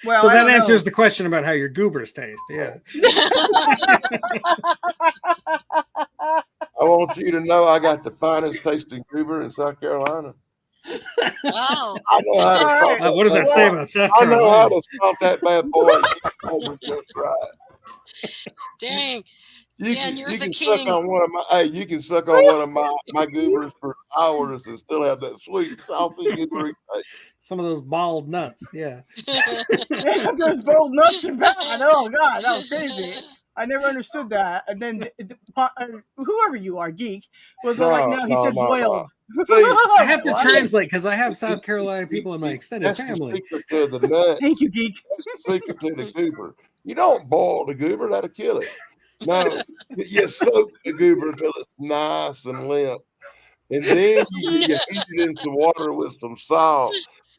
Well, So I that don't answers know. the question about how your goobers taste. Yeah. I want you to know I got the finest tasting goober in South Carolina. Wow. I know how to salt What does that say about South I know how Carolina? to salt that bad boy. Over just right. Dang. You Dan, can, you're you the can suck king. on one of my you can suck on one of my goobers for hours and still have that sweet, salty goobery taste. Some of those bald nuts. Yeah. Yeah, those boiled nuts are bad. Oh God, that was crazy. I never understood that. And then whoever you are, geek, was like, no, he said boiled. See, I have to What? translate because I have South Carolina people in my extended that's the family. secret to the nut. Thank you, geek. That's the secret to the goober. You don't boil the goober, that'll kill it. No, you soak the goober until it's nice and limp. And then you heat it in some water with some salt.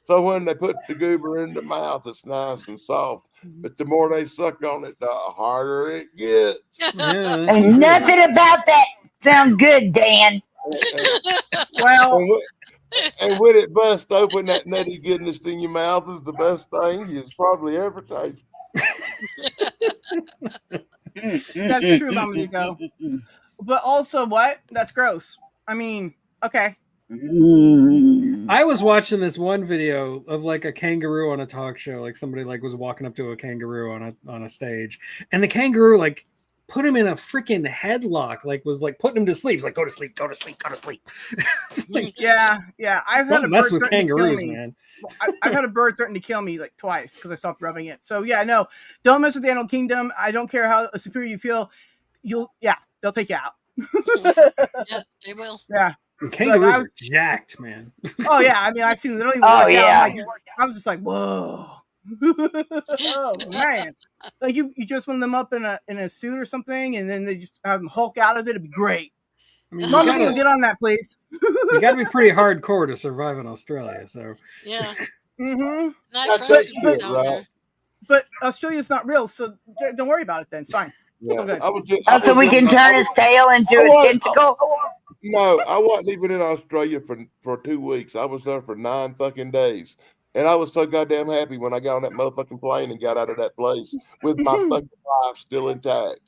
So when they put the goober in the mouth, it's nice and soft. But the more they suck on it, the harder it gets. Yeah, Ain't nothing about that sound good, Dan. Well, And when it busts open, that nutty goodness in your mouth is the best thing you've probably ever tasted. that's true, Mama Nico. But also, what? That's gross. I mean, okay. I was watching this one video of like a kangaroo on a talk show, like somebody like was walking up to a kangaroo on a stage, and the kangaroo like put him in a freaking headlock, like was like putting him to sleep. He's like, go to sleep, go to sleep, go to sleep. Like, Yeah. I've had a don't mess bird with threaten to kill kangaroos, me. man. I've had a bird threaten to kill me like twice because I stopped rubbing it. So yeah, no, don't mess with the animal kingdom. I don't care how superior you feel. They'll take you out. Yeah, they will. Yeah. And kangaroos Like, I are was- jacked, man. Oh yeah. I mean, I've seen literally. Oh, work out. yeah. Like, I was just like, whoa. Oh man. Like you dress one of them up in a suit or something, and then they just have them Hulk out of it. It'd be great. I mean, Mama, get on that, please. you gotta be pretty hardcore to survive in Australia. So Yeah. Mm-hmm. Nice That's friends good, down right? there. But Australia's not real, so don't worry about it. Then it's fine. Yeah, Okay. I was just, Oh, so we can turn his tail into a tentacle? No, I wasn't even in Australia for 2 weeks. I was there for 9 fucking days. And I was so goddamn happy when I got on that motherfucking plane and got out of that place with my fucking life still intact.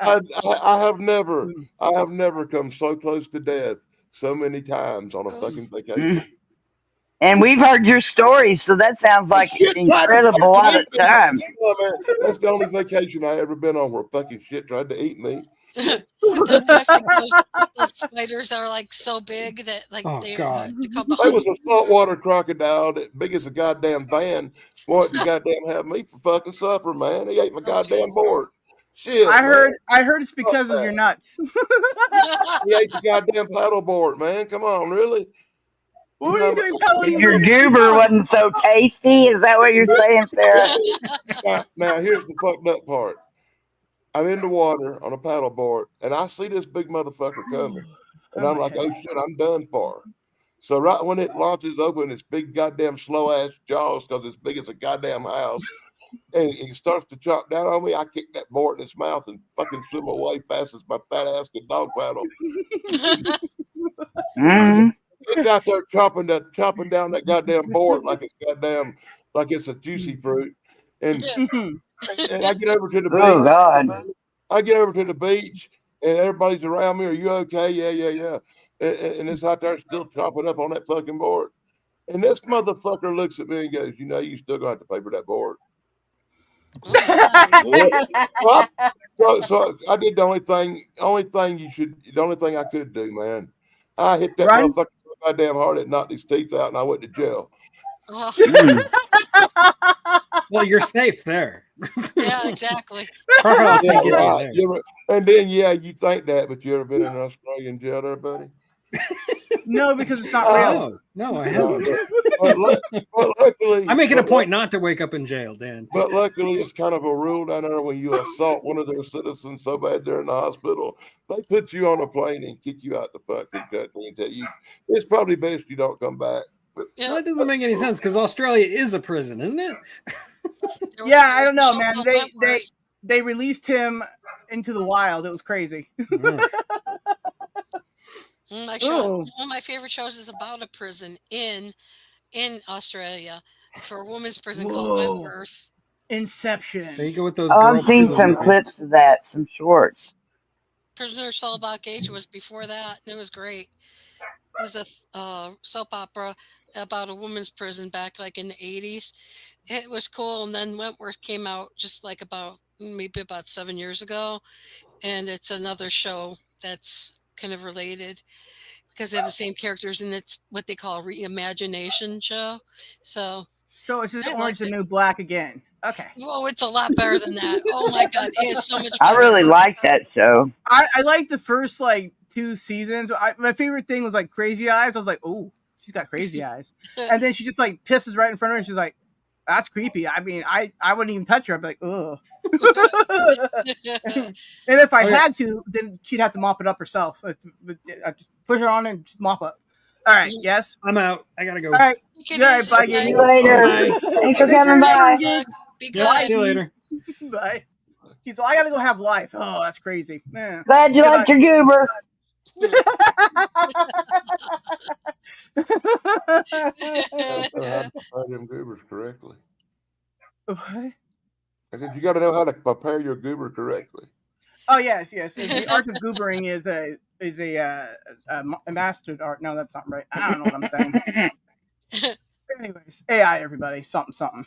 I have never come so close to death so many times on a fucking vacation. Mm. And we've heard your stories, so that sounds like Shit tried to incredible a lot of eat me. time. Oh, man, that's the only vacation I ever been on where fucking shit tried to eat me. I think those spiders are like so big that like Oh, God. they call the There was hunt. a saltwater crocodile that big as a goddamn van wanting to goddamn have me for fucking supper, man. He ate my Oh, goddamn geez. board. Shit, I man. heard it's because of your nuts. He ate the goddamn paddle board, man. Come on, really? What are you doing paddling Your with? goober wasn't so tasty. Is that what you're saying, Sarah? Now, here's the fucked up part. I'm in the water on a paddle board, and I see this big motherfucker coming. And I'm like, oh shit, I'm done for. So right when it launches open its big goddamn slow ass jaws, because it's big as a goddamn house, and it starts to chop down on me, I kick that board in its mouth and fucking swim away fast as my fat ass can dog paddle. Mm. It's out there chopping down that goddamn board like it's a juicy fruit. And I get over to the Oh beach. God. I get over to the beach and everybody's around me. Are you okay? Yeah. And it's out there still chopping up on that fucking board. And this motherfucker looks at me and goes, you know, you still gonna have to pay for that board. So I did the only thing I could do, man. I hit that Run? motherfucker so goddamn hard it knocked his teeth out and I went to jail. Mm. Well, you're safe there. Yeah, exactly. Crocodiles Yeah, can't get right. you there. And then you think that, but you ever been in an Australian jail there, buddy? No, because it's not real. No, I No, haven't. but luckily, I'm making a point not to wake up in jail, Dan. But luckily, it's kind of a rule down there when you assault one of their citizens so bad they're in the hospital, they put you on a plane and kick you out the fucking country and tell you it's probably best you don't come back. But Well, that doesn't make any sense because Australia is a prison, isn't it? Yeah, I don't know, man. They released him into the wild. It was crazy. One of my favorite shows is about a prison in Australia for a women's prison called Wentworth. Inception. There you go with those. Oh, girl I've seen prison some movies. clips of that, some shorts. Prisoner Cell Block H was before that, and it was great. It was a soap opera about a women's prison back like in the 80s. It was cool, and then Wentworth came out just like maybe about 7 years ago, and it's another show that's kind of related because they have the same characters, and it's what they call a reimagination show. So it's just I Orange liked the it. New Black again. Okay. Oh, it's a lot better than that. Oh my god, it is so much I better. really like that show. I liked the first like 2 seasons. My favorite thing was like Crazy Eyes. I was like, oh, she's got crazy eyes. And then she just like pisses right in front of her and she's like, that's creepy. I mean, I wouldn't even touch her. I'd be like, ugh. And if I had to, then she'd have to mop it up herself. I just put her on and just mop up. All right, yes. I'm out. I gotta go. All right. Okay, All right, bye, See Gabe. you later. Bye. Thanks for coming by. Be good. Yeah, see you later. Bye. He's like, I gotta go have life. Oh, that's crazy. Man. Glad you liked your goober. I how to prepare them goobers correctly. What? I said you got to know how to prepare your goober correctly. Oh yes. The art of goobering is a mastered art. No, that's not right. I don't know what I'm saying. Anyways, AI, everybody, something.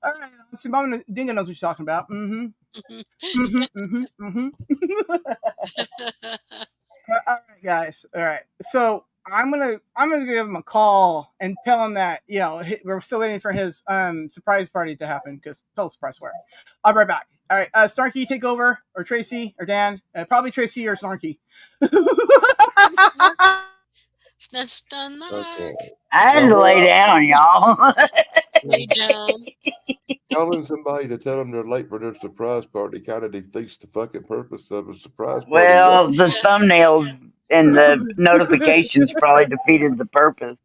All right, see, Mama Dingo knows what she's talking about. All right, guys. All right, so I'm gonna give him a call and tell him that we're still waiting for his surprise party to happen because total surprise where. I'll be right back. All right, Snarky, take over, or Tracy, or Dan. Probably Tracy or Snarky. Okay. I had to lay down, y'all. Lay down. Telling somebody to tell them they're late for their surprise party kind of defeats the fucking purpose of a surprise party. Well, the thumbnails and the notifications probably defeated the purpose.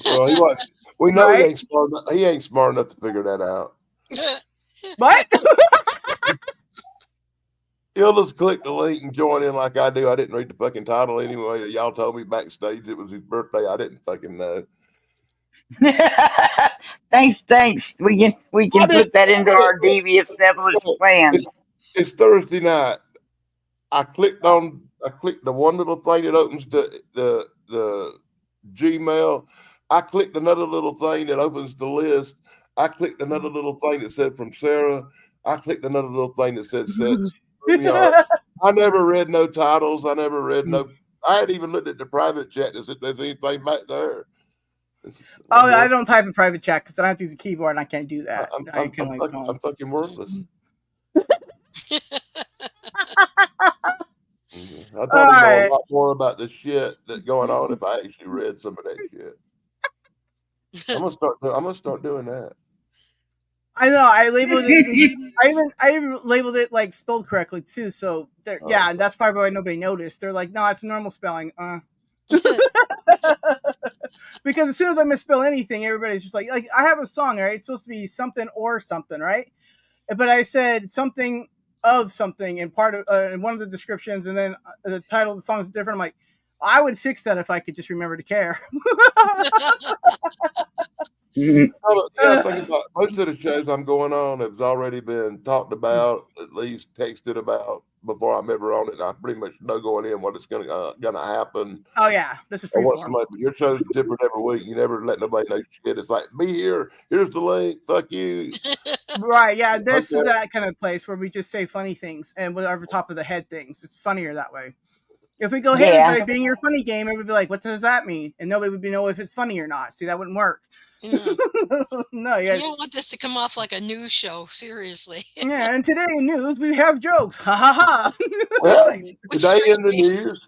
Well, he was. We know Right? he ain't smart enough to figure that out. What? He'll just click the link and join in like I do. I didn't read the fucking title anyway. Y'all told me backstage it was his birthday. I didn't fucking know. Thanks. We can put that into our devious devilish plan. It's Thursday night. I clicked the one little thing that opens the Gmail. I clicked another little thing that opens the list. I clicked another little thing that said from Sarah. I clicked another little thing that said Streamyards. I never read no titles. I never read no. I hadn't even looked at the private chat to see if there's anything back there. Oh, I don't type in private chat because I don't have to use a keyboard and I can't do that. I'm fucking worthless. I probably know a lot more about the shit that's going on if I actually read some of that shit. I'm gonna start doing that. I know. I labeled it. I even labeled it like spelled correctly too. So yeah, that's probably why nobody noticed. They're like, no, it's normal spelling. Because as soon as I misspell anything, everybody's just like I have a song, right? It's supposed to be something or something, right? But I said something of something in part of in one of the descriptions, and then the title of the song is different. I'm like, I would fix that if I could just remember to care. Yeah, think about most of the shows I'm going on have already been talked about, at least texted about before I'm ever on it. And I pretty much know going in what it's gonna happen. Oh yeah, this is free form. But your show's different every week. You never let nobody know shit. It's like, be here. Here's the link. Fuck you. Right? Yeah, this is that kind of place where we just say funny things and whatever top of the head things. It's funnier that way. If we go, hey, everybody, being your funny game, everybody would be like, what does that mean? And nobody would know if it's funny or not. See, that wouldn't work. No, you don't want this to come off like a news show, seriously. Yeah, and today in news we have jokes. Ha ha ha. Well, today in the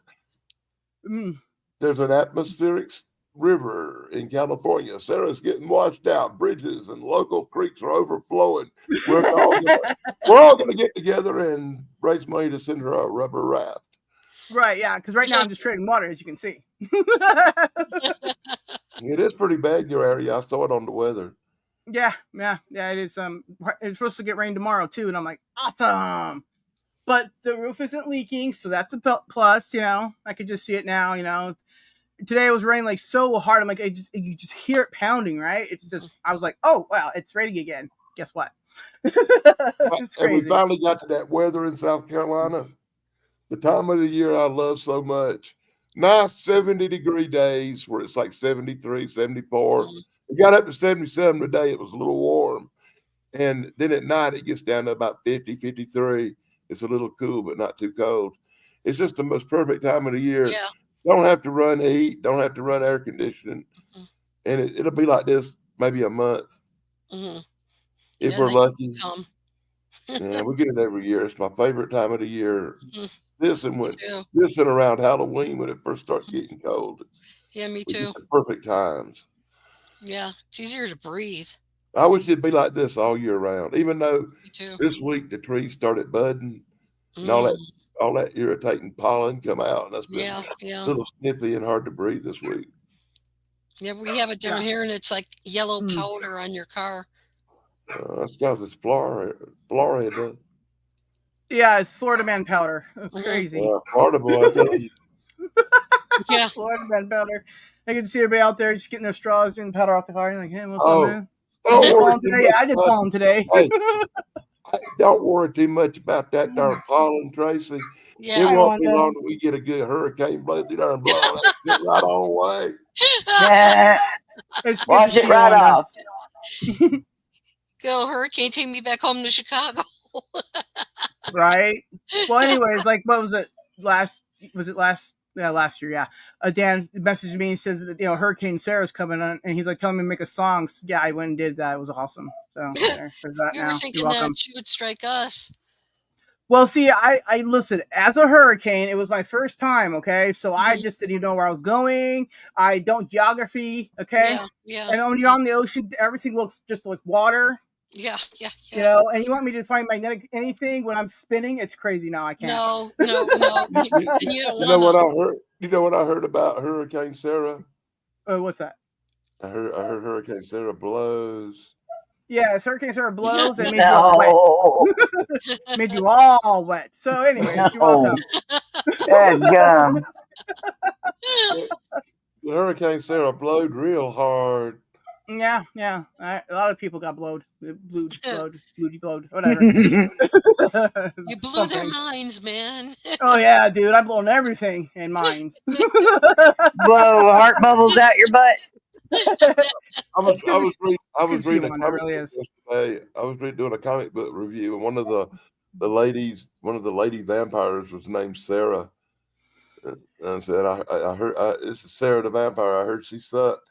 news, there's an atmospheric river in California. Sarah's getting washed out. Bridges and local creeks are overflowing. We're all going to get together and raise money to send her a rubber raft. Right, yeah, because right now I'm just trading water, as you can see. It is pretty bad in your area. I saw it on the weather. Yeah, it is. It's supposed to get rain tomorrow too, and I'm like, awesome. But the roof isn't leaking, so that's a plus. You know, I could just see it now. You know, today it was raining like so hard. I'm like, you just hear it pounding, right? It's just, I was like, oh wow, it's raining again. Guess what? It's crazy. And we finally got to that weather in South Carolina. The time of the year I love so much. Nice 70-degree days where it's like 73, 74. It got up to 77 today. It was a little warm. And then at night it gets down to about 50, 53. It's a little cool, but not too cold. It's just the most perfect time of the year. Yeah. Don't have to run heat. Don't have to run air conditioning. And it'll be like this maybe a month. If we're lucky. Yeah, we get it every year. It's my favorite time of the year. This and around Halloween when it first starts getting cold. Yeah, me too. The perfect times. Yeah, it's easier to breathe. I wish it'd be like this all year round. Even though this week the trees started budding and all that irritating pollen come out, and that's been a little snippy and hard to breathe this week. Yeah, we have it down here, and it's like yellow powder on your car. That's because it's Florida. Yeah, it's Florida man powder. Crazy. Yeah, Florida boy. Yeah, Florida man powder. I can see everybody out there just getting their straws, doing the powder off the car. You're like, hey, what's up, man? I did pollen today. Hey, don't worry too much about that darn pollen, Tracy. Yeah, it won't be long till we get a good hurricane blow through there and blow that shit right on away. Yeah. Wash it right off. Go, hurricane, take me back home to Chicago. Right. Well, anyways, like, what was it? Last year, yeah. Dan messaged me and says that, you know, Hurricane Sarah's coming on, and he's like telling me to make a song. So, yeah, I went and did that. It was awesome. So there's that. You were thinking that she would strike us. Well, see, I listen, as a hurricane, it was my first time, okay? So I just didn't even know where I was going. I don't geography, okay? Yeah. And when you're on the ocean, everything looks just like water. Yeah. You know, and you want me to find magnetic anything when I'm spinning? It's crazy. No, I can't. No. You know what I heard? You know what I heard about Hurricane Sarah? What's that? I heard Hurricane Sarah blows. Yes, Hurricane Sarah blows and made you all wet. Made you all wet. So anyways, you're welcome. Hurricane Sarah blowed real hard. Yeah, yeah. A lot of people got blowed, whatever. You blew their Something. minds, man. Oh yeah, dude, I've blown everything in mines. Blow heart bubbles out your butt. I was It's I good. was reading I It's good was to see reading a one. It comic really book is. yesterday. I was doing a comic book review, and one of the ladies, one of the lady vampires was named Sarah. And I said, I heard this is Sarah the vampire. I heard she sucked.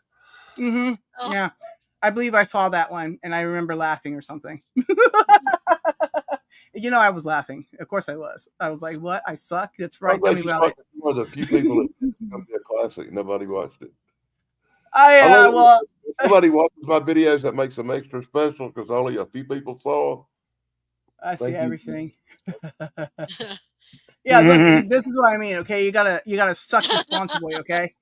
Mm-hmm. Oh, Yeah, I believe I saw that one, and I remember laughing or something. I was laughing. Of course, I was. I was like, "What? I suck." That's I'm right. Tell glad me you about saw it. it. You're one of the few people that it's gonna be a classic. Nobody watched it. I I love it. well, If somebody watches my videos, that makes them extra special because only a few people saw 'em. I see Thank you. everything. Yeah, look, this is what I mean. Okay, you gotta suck responsibly. Okay,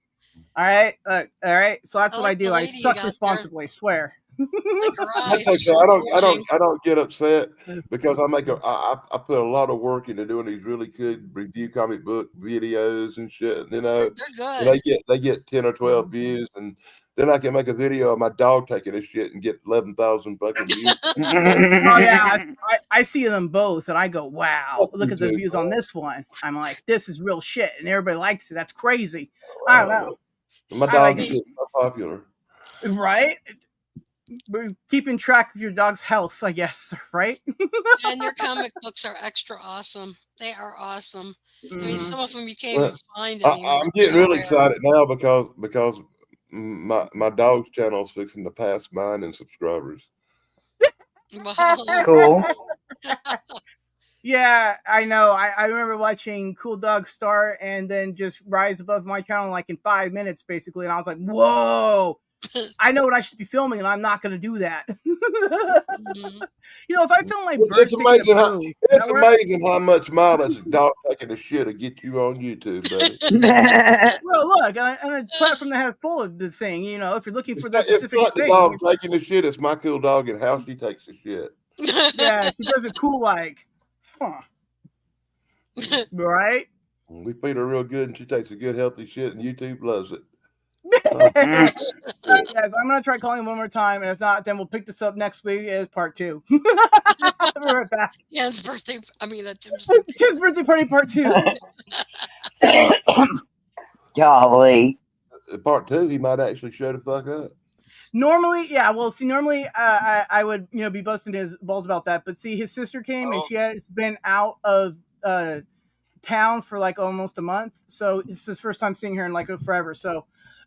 all right, all right. So that's I what I like the do. I lady you suck got there. responsibly. Swear. Like her That's eyes are okay. so bulging. I don't get upset because I put a lot of work into doing these really good review comic book videos and shit. They're And good. they get 10 or 12 views, and then I can make a video of my dog taking a shit and get 11,000 fucking views. Oh yeah, I see them both, and I go, "Wow, Fuck look you at the too, views on man. this one." I'm like, "This is real shit," and everybody likes it. That's crazy. I don't know. My I like dog is it, Hey, getting so popular. right? We're keeping track of your dog's health, I guess, right? and your comic books are extra awesome. They are awesome. I mean, Hmm. some of them you can't even Well, find anymore. I'm They're getting so really rare. excited now because my dog's channel is fixing to pass mine in subscribers. Wow. Cool. Yeah, I know. I remember watching Cool Dog start and then just rise above my channel like in 5 minutes, basically. And I was like, whoa, I know what I should be filming, and I'm not going to do that. Mhm. If I film my It's birds taking a amazing how poo, that it's work? amazing how much mileage a dog taking a shit will get you on YouTube, buddy. Well, look, on a platform that has full of the thing, if you're looking for the It's specific not the thing, dog taking a shit. It's my cool dog and how she takes a shit. yeah, she does it cool like, huh, right? We feed her real good, and she takes a good, healthy shit, and YouTube loves it. Oh, Guys, I'm gonna try calling him one more time, and if not, then we'll pick this up next week as part 2. I'll be right back. Jan's birthday. I mean, Tim's birthday. His birthday party part 2. Golly. part 2, he might actually show the fuck up. Normally, yeah. Well, see, normally I would be busting his balls about that, but see, his sister came and she has been out of town for like almost a month, so it's his first time seeing her in like forever. So,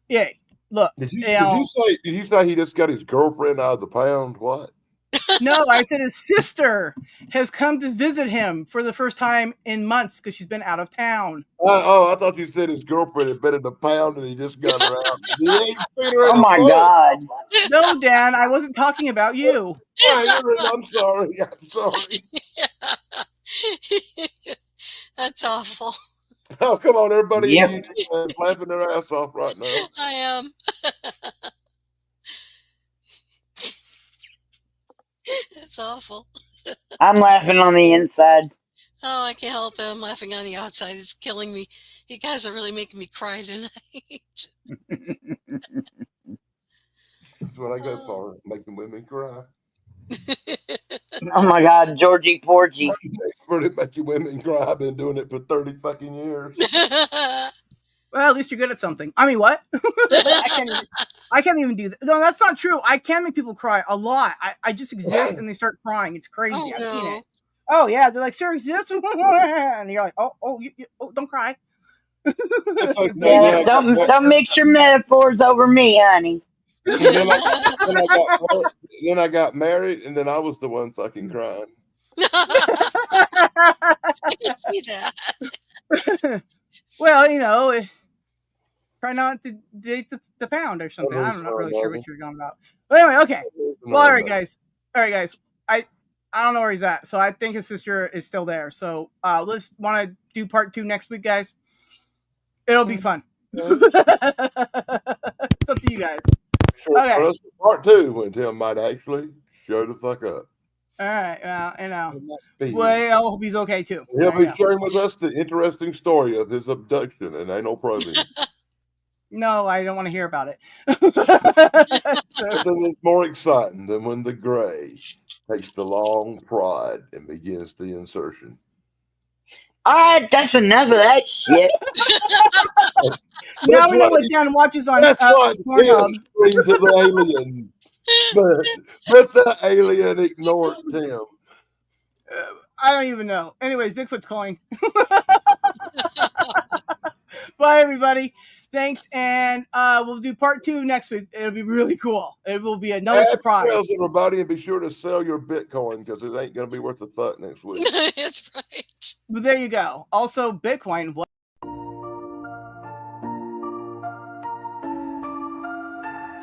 yeah. Look, Did you say he just got his girlfriend out of the pound? What? no, I said his sister has come to visit him for the first time in months because she's been out of town. I thought you said his girlfriend had been in the pound and he just got her out. He ain't seen her in Oh a my month. God. No, Dan, I wasn't talking about you. I'm sorry. I'm sorry. That's awful. Oh, come on, everybody Yep. in YouTube is laughing their ass off right now. I am. It's awful. I'm laughing on the inside. Oh, I can't help it. I'm laughing on the outside. It's killing me. You guys are really making me cry tonight. That's what I go for, making women cry. Oh my God, Georgie Porgy. Expert at making women cry. I've been doing it for 30 fucking years. Well, at least you're good at something. I mean, what? I can't even do that. No, that's not true. I can make people cry a lot. I just exist and they start crying. It's crazy. Oh, I've seen no. it. Oh yeah, they're like, Sarah exists, and you're like, oh, don't cry. That's okay. Yeah, don't mix your metaphors over me, honey. Then I got married, and then I was the one fucking crying. I can see that. Well, try not to date the pound or something. I'm not really sure what you're going about. But anyway, okay. Well, all right, guys. I don't know where he's at, so I think his sister is still there. So let's want to do part 2 next week, guys. It'll be fun. It's up to you guys. Okay. Part 2 when Tim might actually show the fuck up. All right. Well, I hope he's okay too. He'll be sharing with us the interesting story of his abduction and anal probing. No, I don't want to hear about it. Nothing is more exciting than when the gray takes the long pride and begins the insertion. All right, that's enough of that shit. Now we know what Dan watches on That's what Pornhub. Tim screamed to the alien. But the alien ignored Tim. I don't even know. Anyways, Bigfoot's calling. Bye, everybody. Thanks, and we'll do part 2 next week. It'll be really cool. It will be another surprise. Everybody, and be sure to sell your Bitcoin because it ain't going to be worth a thought next week. That's right. But there you go. Also, Bitcoin. Am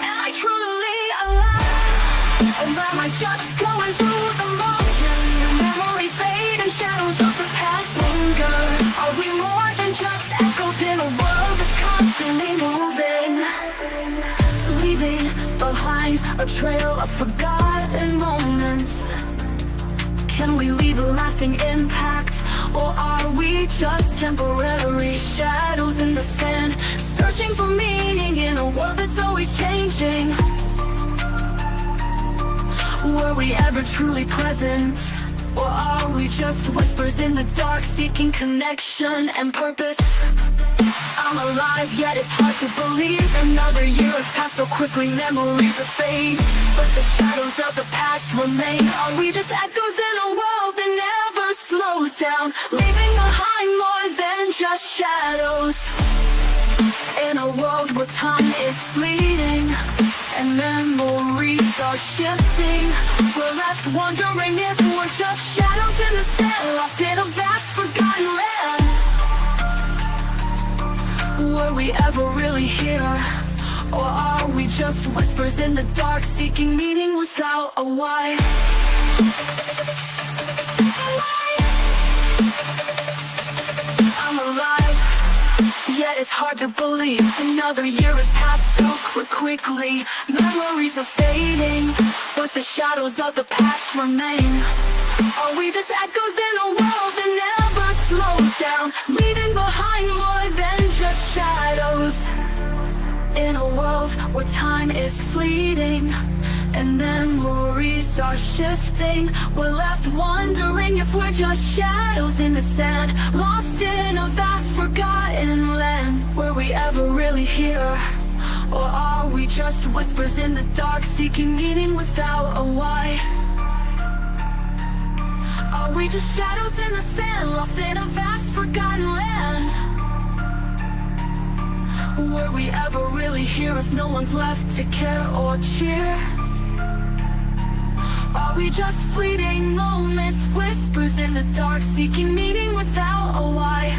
I truly alive? Or am I just going through the motions? Memories fade and shadows of the past linger. Are we more than just echoes in a world that's constantly moving? Leaving behind a trail of forgotten moments. Can we leave a lasting impact? Or are we just temporary shadows in the sand? Searching for meaning in a world that's always changing. Were we ever truly present? Or are we just whispers in the dark, seeking connection and purpose? I'm alive, yet it's hard to believe. Another year has passed so quickly, memories are fade. But the shadows of the past remain. Are we just echoes in a world that never slows down, leaving behind more than just shadows? In a world where time is fleeting and memories are shifting, we're left wondering if we're just shadows in the sand, lost in a vast forgotten land. Were we ever really here? Or are we just whispers in the dark, seeking meaning without a why? I'm alive, yet it's hard to believe. Another year has passed so quickly. Memories are fading, but the shadows of the past remain. Are we just echoes in a world that never slows down, leaving behind more than just shadows? In a world where time is fleeting and memories are shifting, we're left wondering if we're just shadows in the sand, lost in a vast forgotten land. Were we ever really here? Or are we just whispers in the dark, seeking meaning without a why? Are we just shadows in the sand, lost in a vast forgotten land? Were we ever really here if no one's left to care or cheer? Are we just fleeting moments, whispers in the dark, seeking meaning without a why?